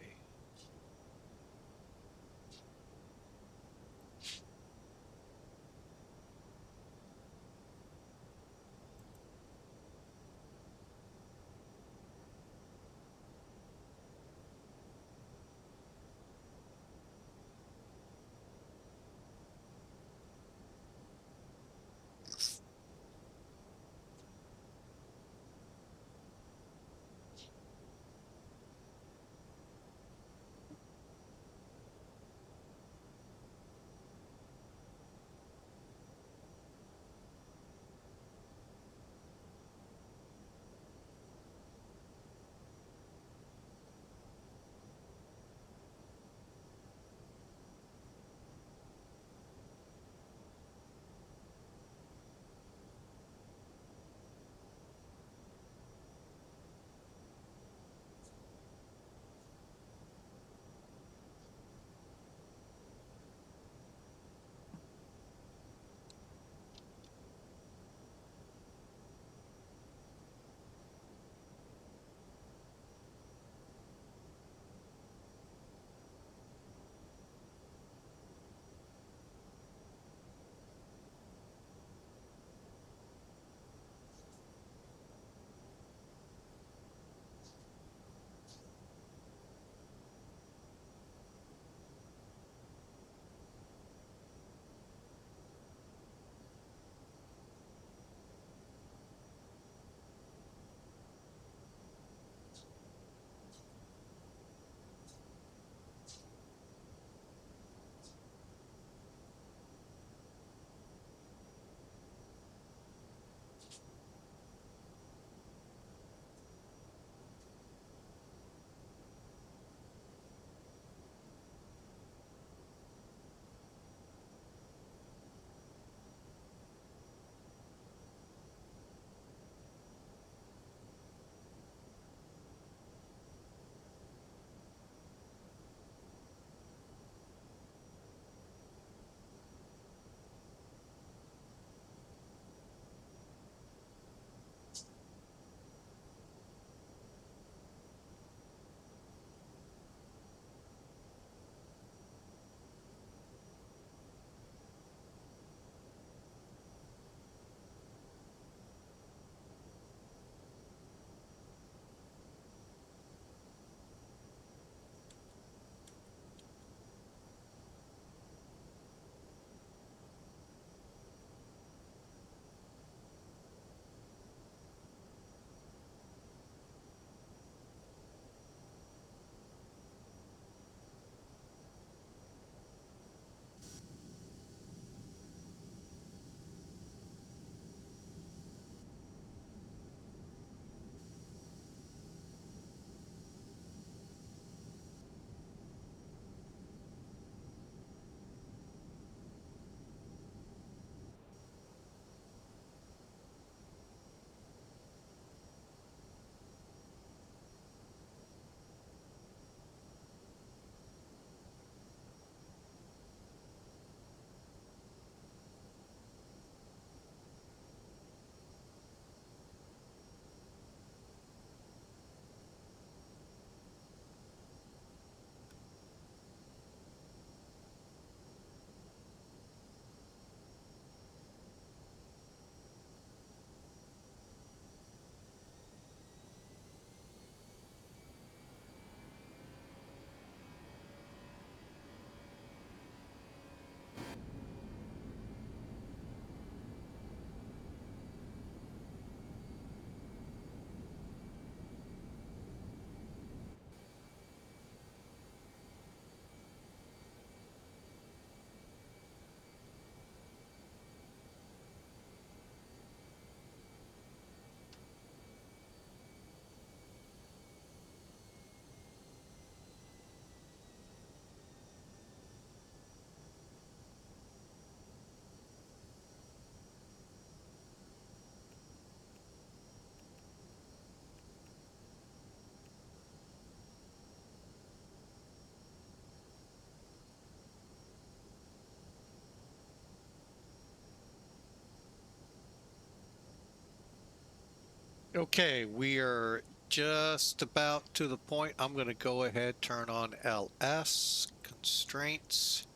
Okay, we are just about to the point. I'm going to go ahead, turn on LS constraints.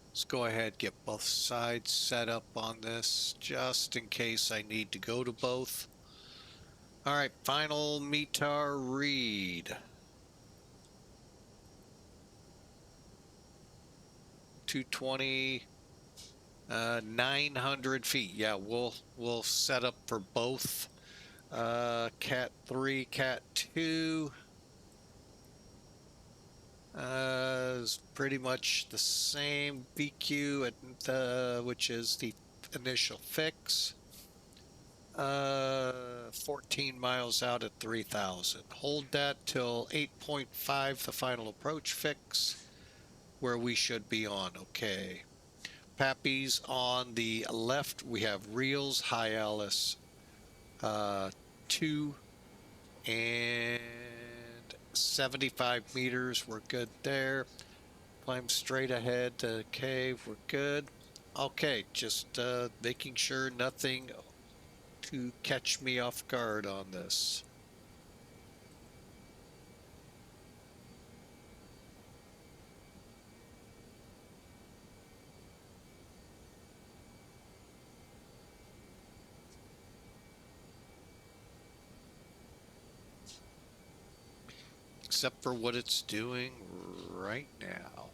Let's go ahead, get both sides set up on this just in case I need to go to both. All right, final METAR read. 220, 900 feet. Yeah, we'll set up for both. Cat 3, Cat 2 is pretty much the same VQ at which is the initial fix. 14 miles out at 3,000. Hold that till 8.5, the final approach fix, where we should be on. Okay. Pappies on the left, we have reels, high Alice 2 and 75 meters. We're good there. Climb straight ahead to the cave. We're good. Okay, just making sure nothing to catch me off guard on this. Except for what it's doing right now.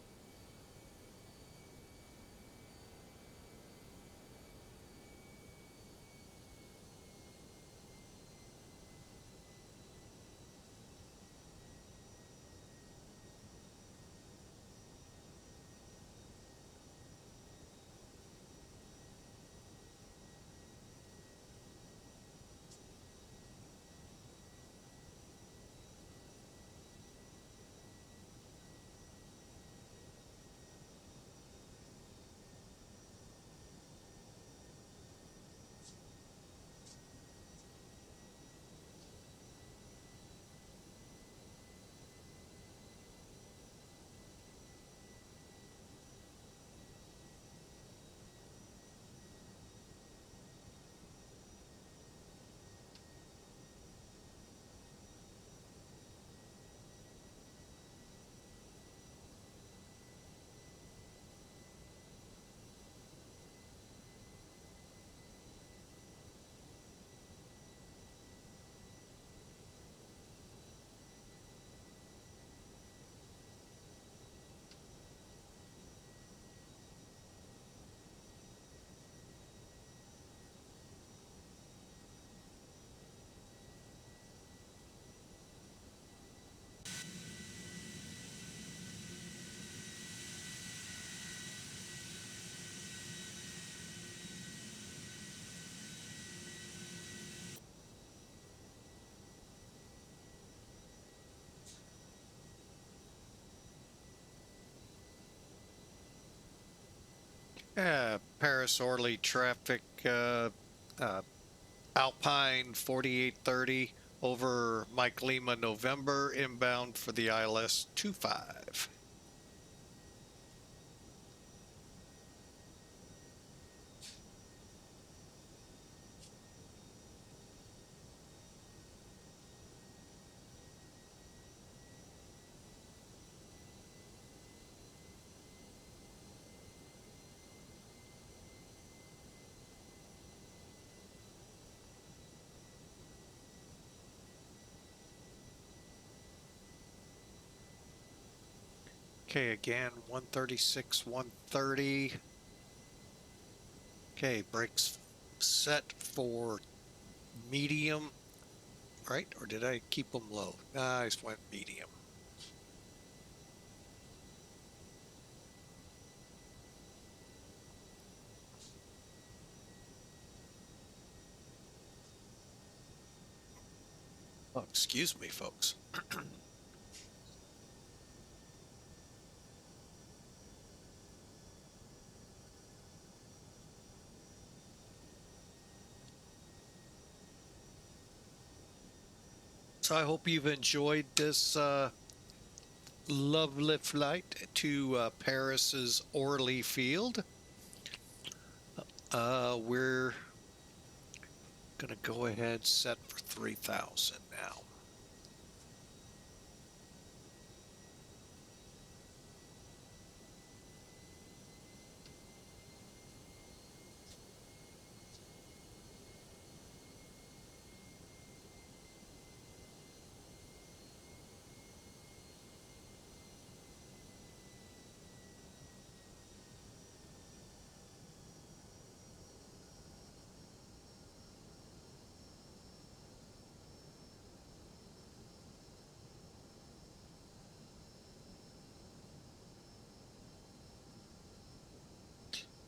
Yeah, Paris-Orly traffic, Alpine 4830 over Mike Lima November, inbound for the ILS 25. Okay, again, 136, 130. Okay, brakes set for medium, right? Or did I keep them low? Nah, I just went medium. Oh, excuse me, folks. So I hope you've enjoyed this lovely flight to Paris's Orly field. We're Gonna go ahead, set for 3,000 now.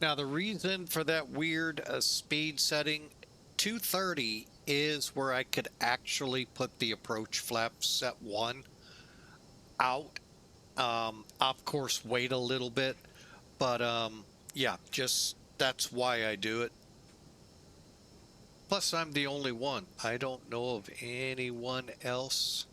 Now, the reason for that weird speed setting, 230 is where I could actually put the approach flap set 1 out. Of course, wait a little bit, but yeah, just that's why I do it. Plus, I'm the only one. I don't know of anyone else.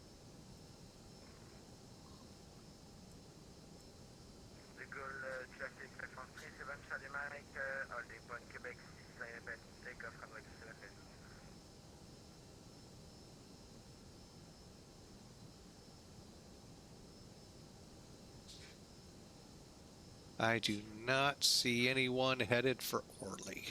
I do not see anyone headed for Orly.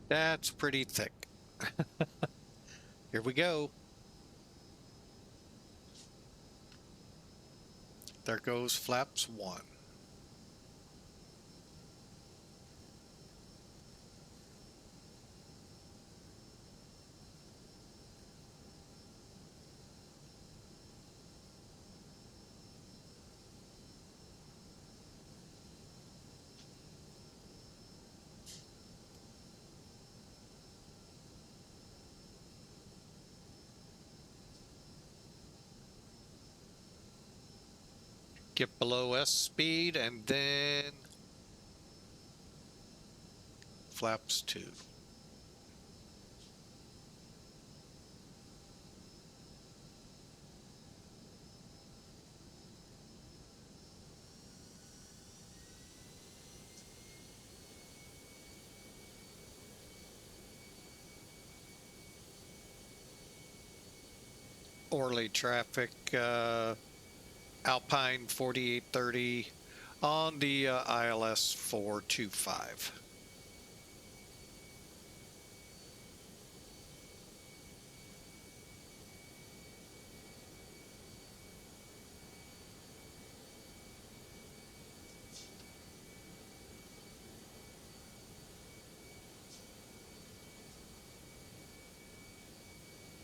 That's pretty thick. Here we go. There goes flaps 1. Get below S speed and then flaps 2. Orly traffic, Alpine 4830 on the ILS 425.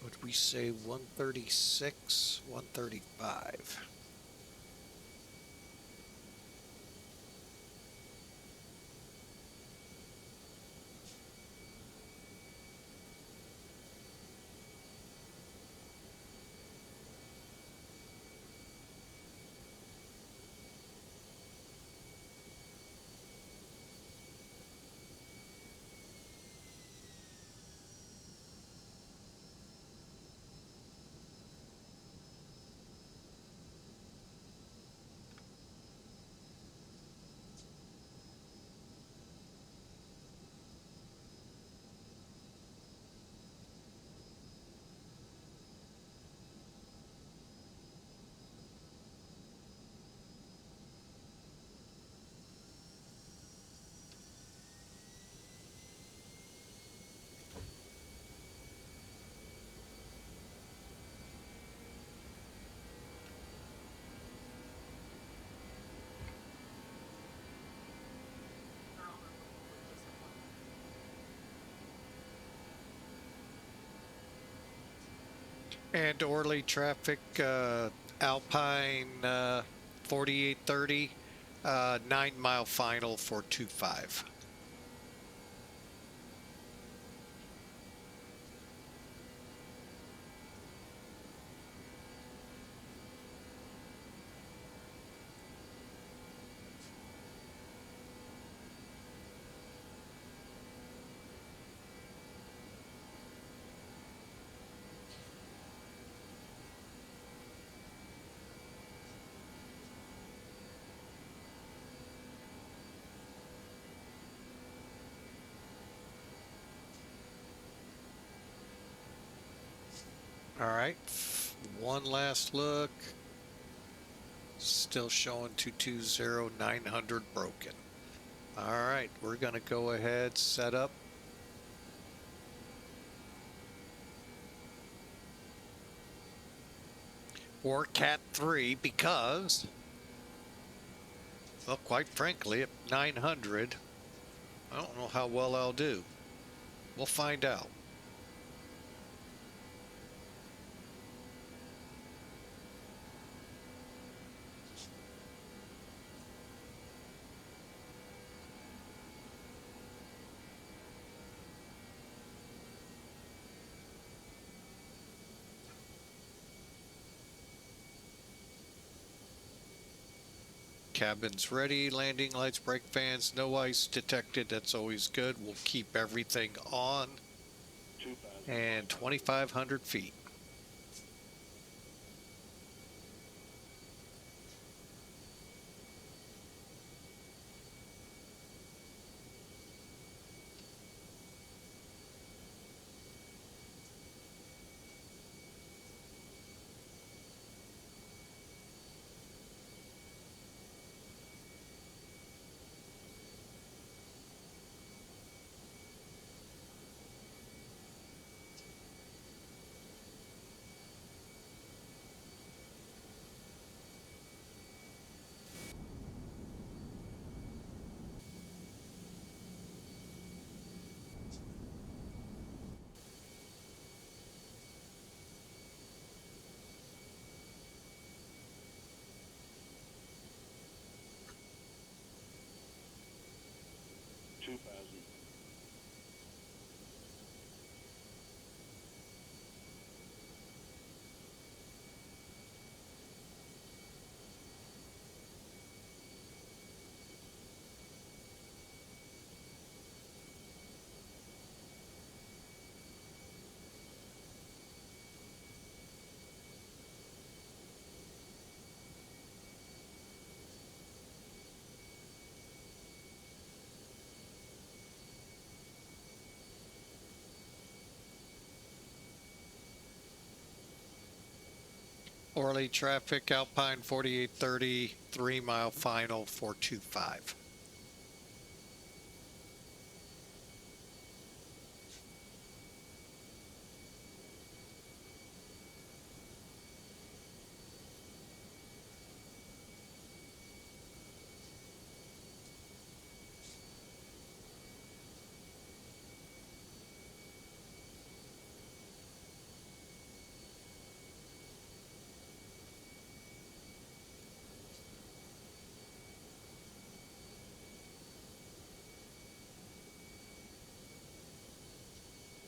Would we say 136, 135? And Orly traffic, Alpine 4830, 9 mile final for 25. All right, one last look. Still showing 220, 900 broken. All right, we're going to go ahead, set up. Or Cat 3 because, well, quite frankly, at 900, I don't know how well I'll do. We'll find out. Cabin's ready, landing lights, brake fans, no ice detected. That's always good. We'll keep everything on. And 2,500 feet. Orly traffic, Alpine 4830, 3 mile final 425.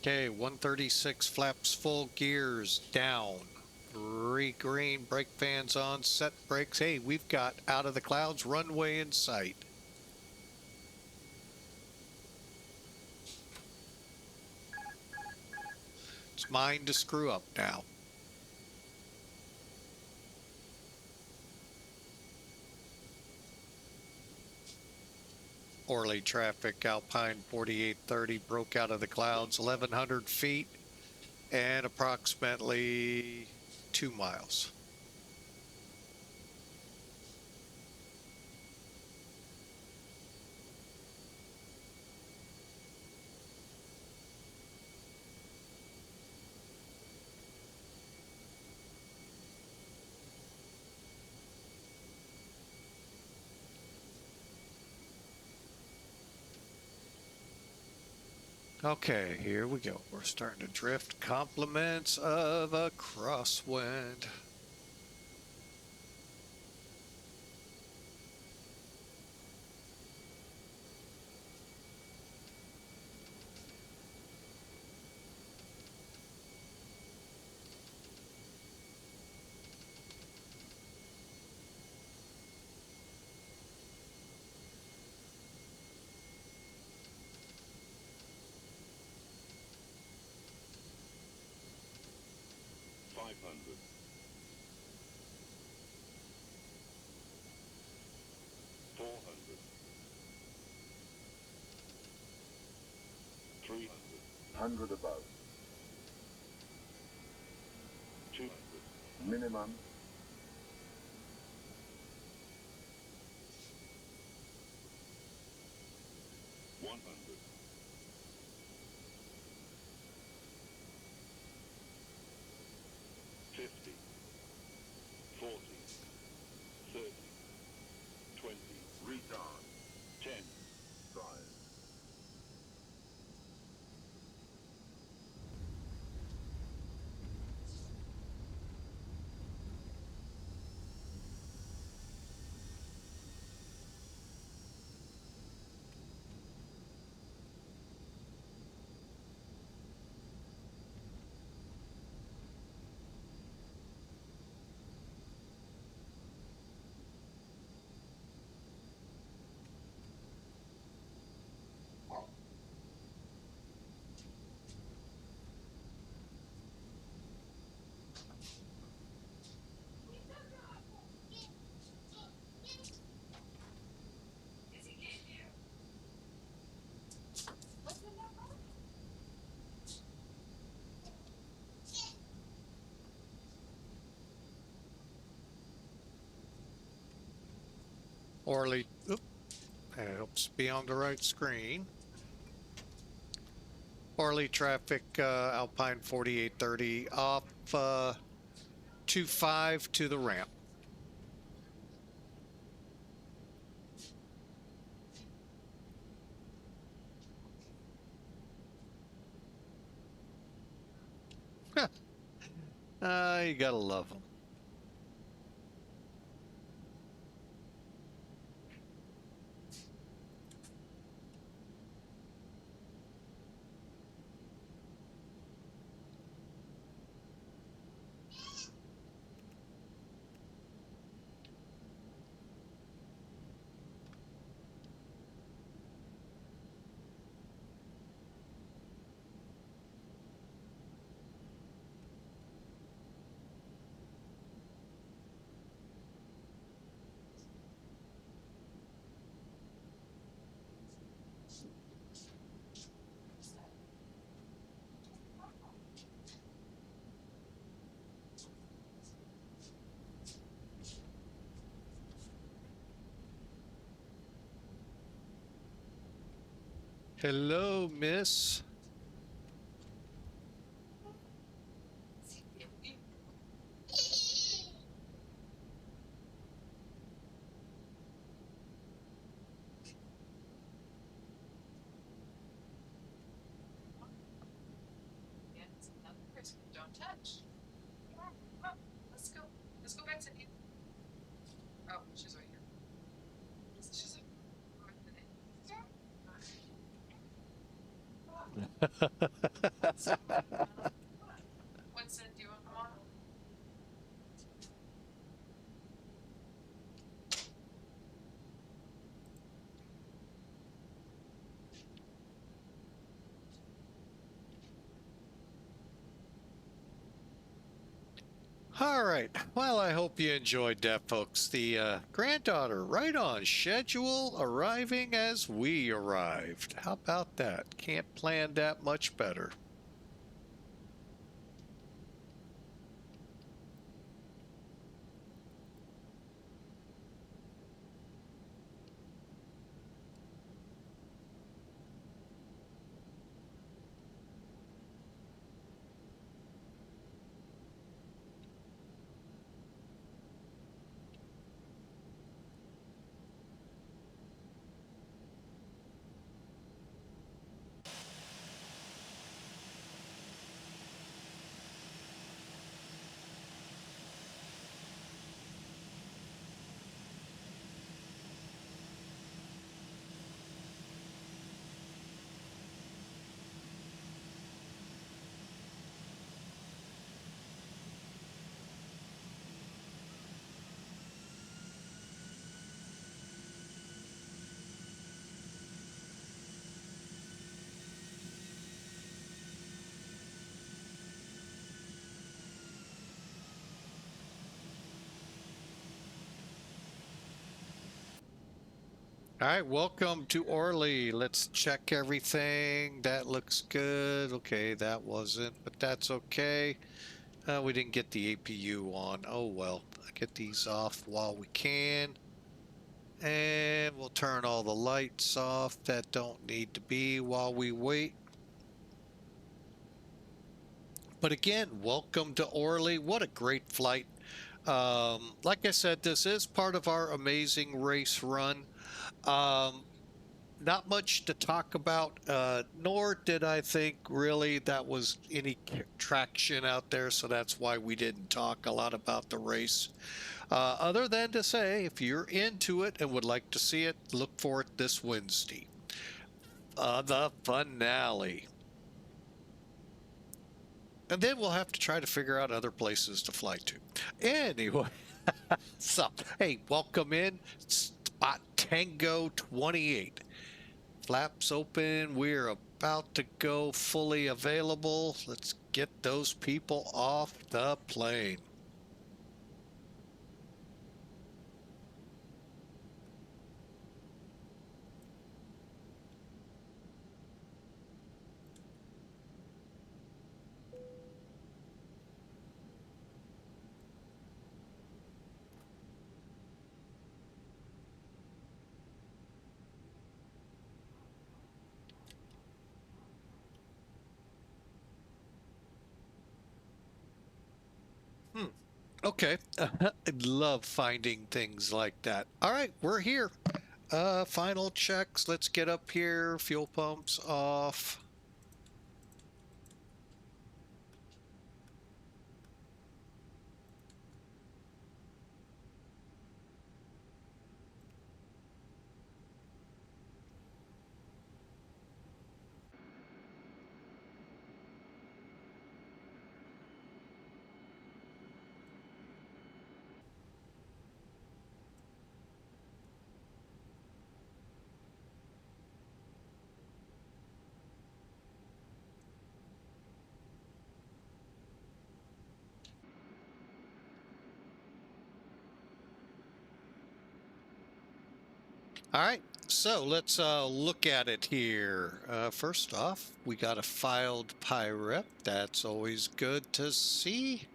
Okay, 136 flaps full, gears down. Green, brake fans on, set brakes. Hey, we've got out of the clouds, runway in sight. It's mine to screw up now. Orly traffic, Alpine 4830 broke out of the clouds, 1,100 feet and approximately 2 miles. Okay, here we go. We're starting to drift. Compliments of a crosswind. Hundred above. 200. Minimum. 100. 50. 40. 30. 20. Retard. 10. 5. Orly, oop, that helps be on the right screen. Orly traffic, Alpine 4830 off 25 to the ramp. You gotta love them. Hello, miss. Don't touch. Come on, let's go. Let's go back to the. Oh, she's right here. She's like. Winston, do you want to come on? All right. Well, I hope you enjoyed that, folks. The granddaughter right on schedule, arriving as we arrived. How about that? Can't plan that much better. All right, welcome to Orly. Let's check everything. That looks good. Okay, that wasn't, but that's okay. We didn't get the APU on. Oh well, get these off while we can. And we'll turn all the lights off that don't need to be while we wait. But again, welcome to Orly. What a great flight. Like I said, this is part of our amazing race run. Not much to talk about, nor did I think really that was any traction out there, so that's why we didn't talk a lot about the race. Other than to say, if you're into it and would like to see it, look for it this Wednesday. The finale. And then we'll have to try to figure out other places to fly to. Anyway, so, hey, welcome in. Spot Tango 28. Flaps open. We're about to go fully available. Let's get those people off the plane. Okay. I love finding things like that. All right, we're here. Final checks. Let's get up here. Fuel pumps off. All right, so let's look at it here. First off, we got a filed PIREP. That's always good to see.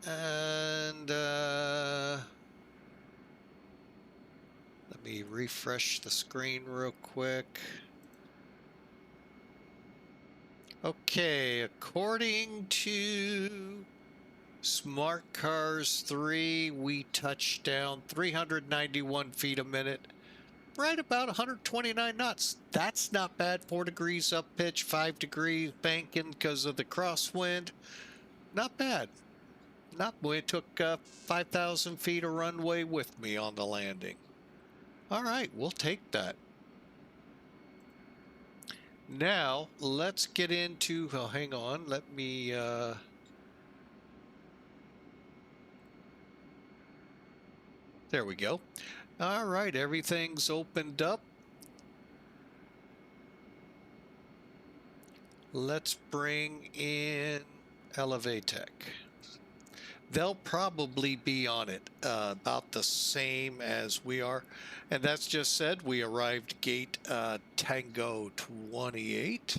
And let me refresh the screen real quick. Okay, according to Smart Cars 3, we touched down 391 feet a minute. Right about 129 knots. That's not bad. 4 degrees up pitch, 5 degrees banking because of the crosswind. Not bad. Not. It took 5,000 feet of runway with me on the landing. All right, we'll take that. Now let's get into. Oh, hang on. Let me. There we go. All right, everything's opened up. Let's bring in Logitech. They'll probably be on it about the same as we are. And that's just said, we arrived gate Tango 28.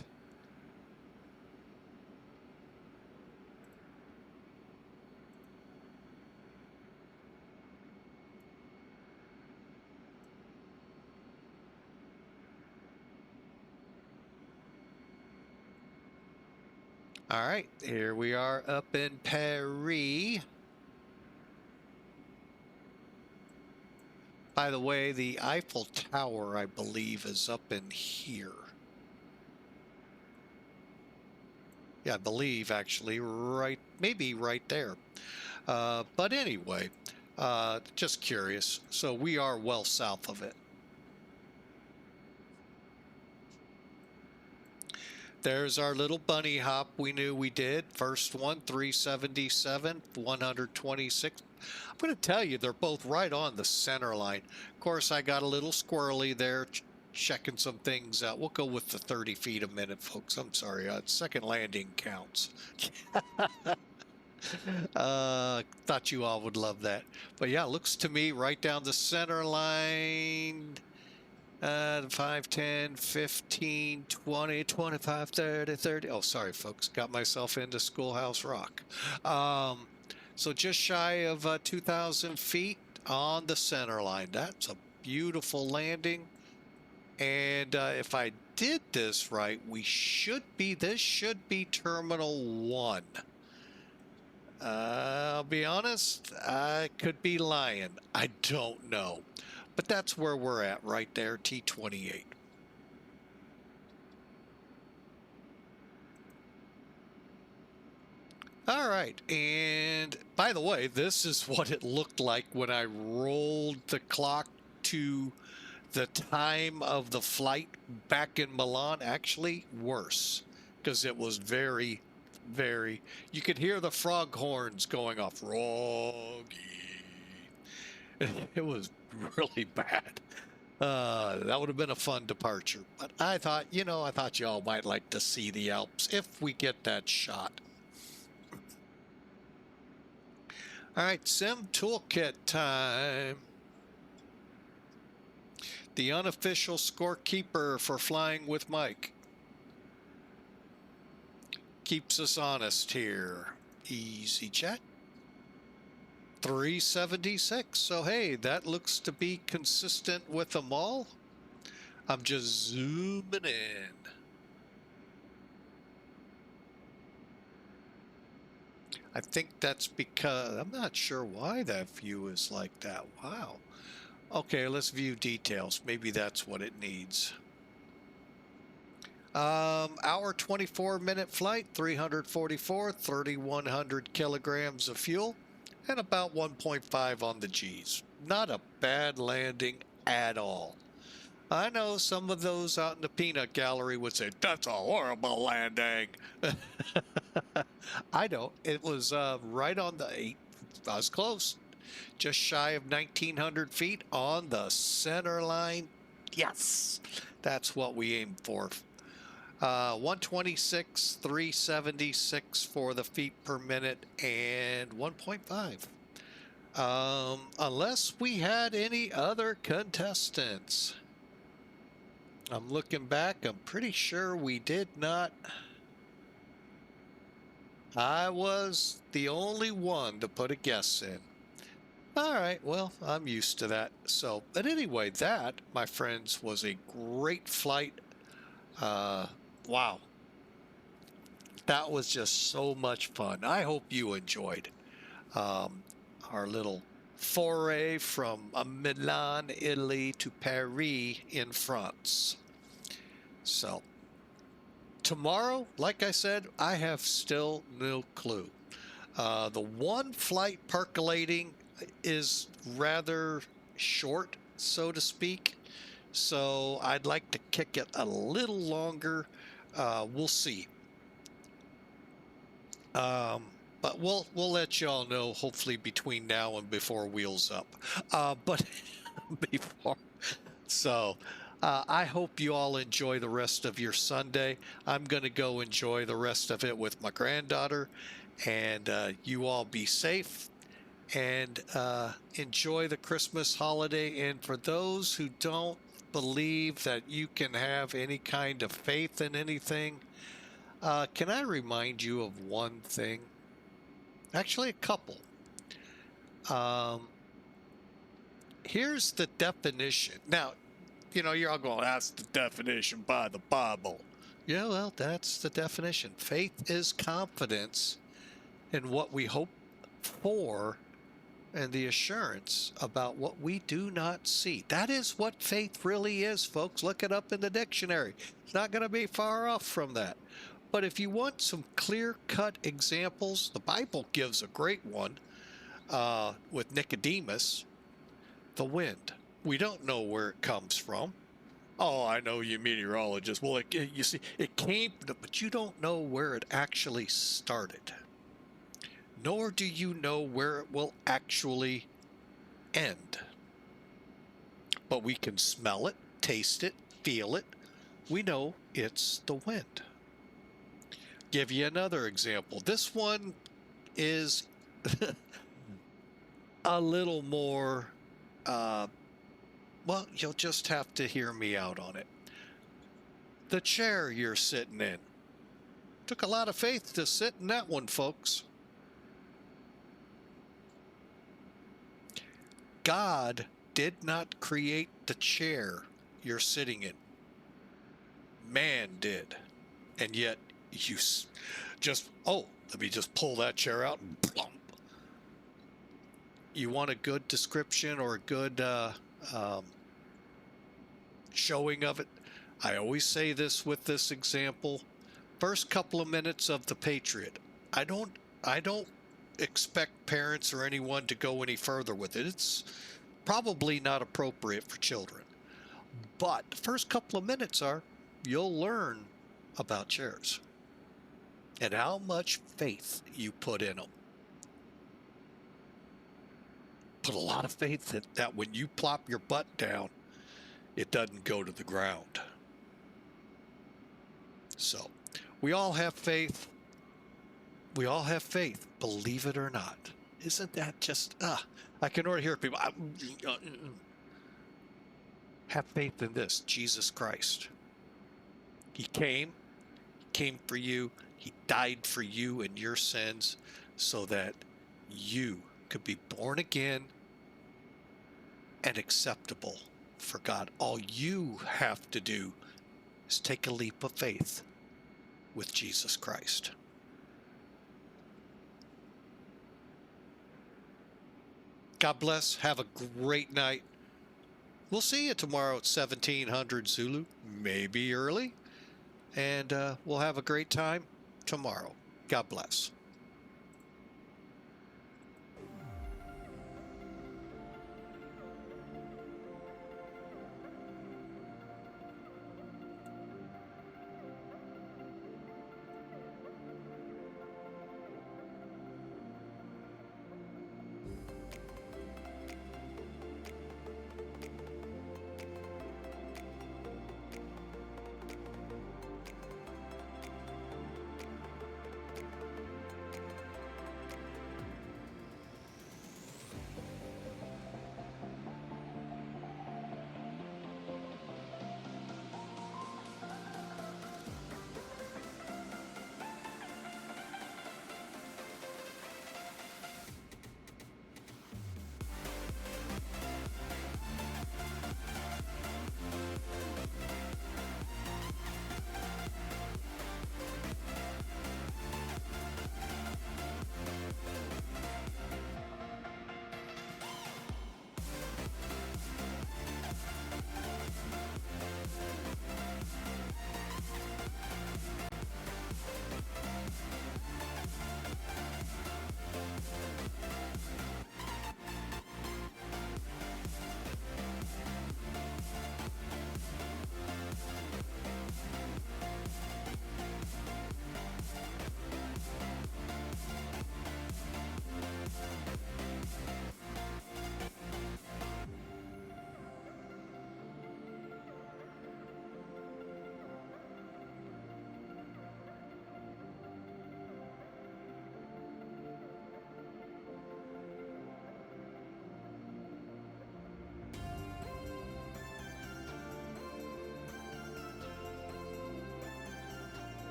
All right, here we are up in Paris. By the way, the Eiffel Tower, I believe, is up in here. Yeah, I believe, actually, right, maybe right there. But anyway, just curious. So we are well south of it. There's our little bunny hop we knew we did. First one, 377, 126. I'm going to tell you, they're both right on the center line. Of course, I got a little squirrely there, checking some things out. We'll go with the 30 feet a minute, folks. I'm sorry. Second landing counts. Thought you all would love that. But yeah, looks to me right down the center line. 5, 10, 15, 20, 25, 30, 30. Oh, sorry, folks. Got myself into Schoolhouse Rock. So just shy of 2,000 feet on the center line. That's a beautiful landing. And if I did this right, this should be Terminal 1. I'll be honest, I could be lying. I don't know. But that's where we're at right there, T28. All right, and by the way, this is what it looked like when I rolled the clock to the time of the flight back in Milan. Actually worse, because it was very, you could hear the frog horns going off. Froggy. It was really bad. That would have been a fun departure. But I thought y'all might like to see the Alps if we get that shot. All right, Sim Toolkit time. The unofficial scorekeeper for Flying with Mike. Keeps us honest here. Easy chat. 376. So hey, that looks to be consistent with them all. I'm just zooming in. I think that's because I'm not sure why that view is like that. Wow. Okay, let's view details. Maybe that's what it needs. Hour 24-minute flight, 344, 3,100 kilograms of fuel, and about 1.5 on the G's. Not a bad landing at all. I know some of those out in the peanut gallery would say, that's a horrible landing. I don't. It was right on the 8. I was close. Just shy of 1,900 feet on the center line. Yes, that's what we aim for. 126, 376 for the feet per minute, and 1.5. Unless we had any other contestants. I'm looking back. I'm pretty sure we did not. I was the only one to put a guess in. All right, well, I'm used to that. So, but anyway, that, my friends, was a great flight. Wow. That was just so much fun. I hope you enjoyed our little foray from Milan, Italy to Paris in France. So, tomorrow, like I said, I have still no clue. The one flight percolating is rather short, so to speak. So I'd like to kick it a little longer. We'll see. But we'll let y'all know hopefully between now and before Wheels Up. But before, so I hope you all enjoy the rest of your Sunday. I'm going to go enjoy the rest of it with my granddaughter, and you all be safe and enjoy the Christmas holiday. And for those who don't believe that you can have any kind of faith in anything, can I remind you of one thing? Actually, a couple. Here's the definition. Now, you know, you're all going, that's the definition by the Bible. Yeah, well, that's the definition. Faith is confidence in what we hope for and the assurance about what we do not see. That is what faith really is, folks. Look it up in the dictionary. It's not going to be far off from that. But if you want some clear-cut examples, the Bible gives a great one with Nicodemus, the wind. We don't know where it comes from. Oh, I know you meteorologists. Well, you see, it came, but you don't know where it actually started. Nor do you know where it will actually end. But we can smell it, taste it, feel it. We know it's the wind. Give you another example. This one is a little more Well, you'll just have to hear me out on it. The chair you're sitting in. Took a lot of faith to sit in that one, folks. God did not create the chair you're sitting in. Man did. And yet you just, oh, let me just pull that chair out and plump. You want a good description or a good showing of it? I always say this with this example. First couple of minutes of The Patriot. I don't expect parents or anyone to go any further with it. It's probably not appropriate for children. But the first couple of minutes you'll learn about chairs and how much faith you put in them. Put a lot of faith in that when you plop your butt down, it doesn't go to the ground. So, we all have faith. We all have faith, believe it or not. Isn't that just, I can already hear people. Have faith in this, Jesus Christ. He came for you. He died for you and your sins so that you could be born again and acceptable for God. All you have to do is take a leap of faith with Jesus Christ. God bless. Have a great night. We'll see you tomorrow at 1700 Zulu, maybe early. And we'll have a great time tomorrow. God bless.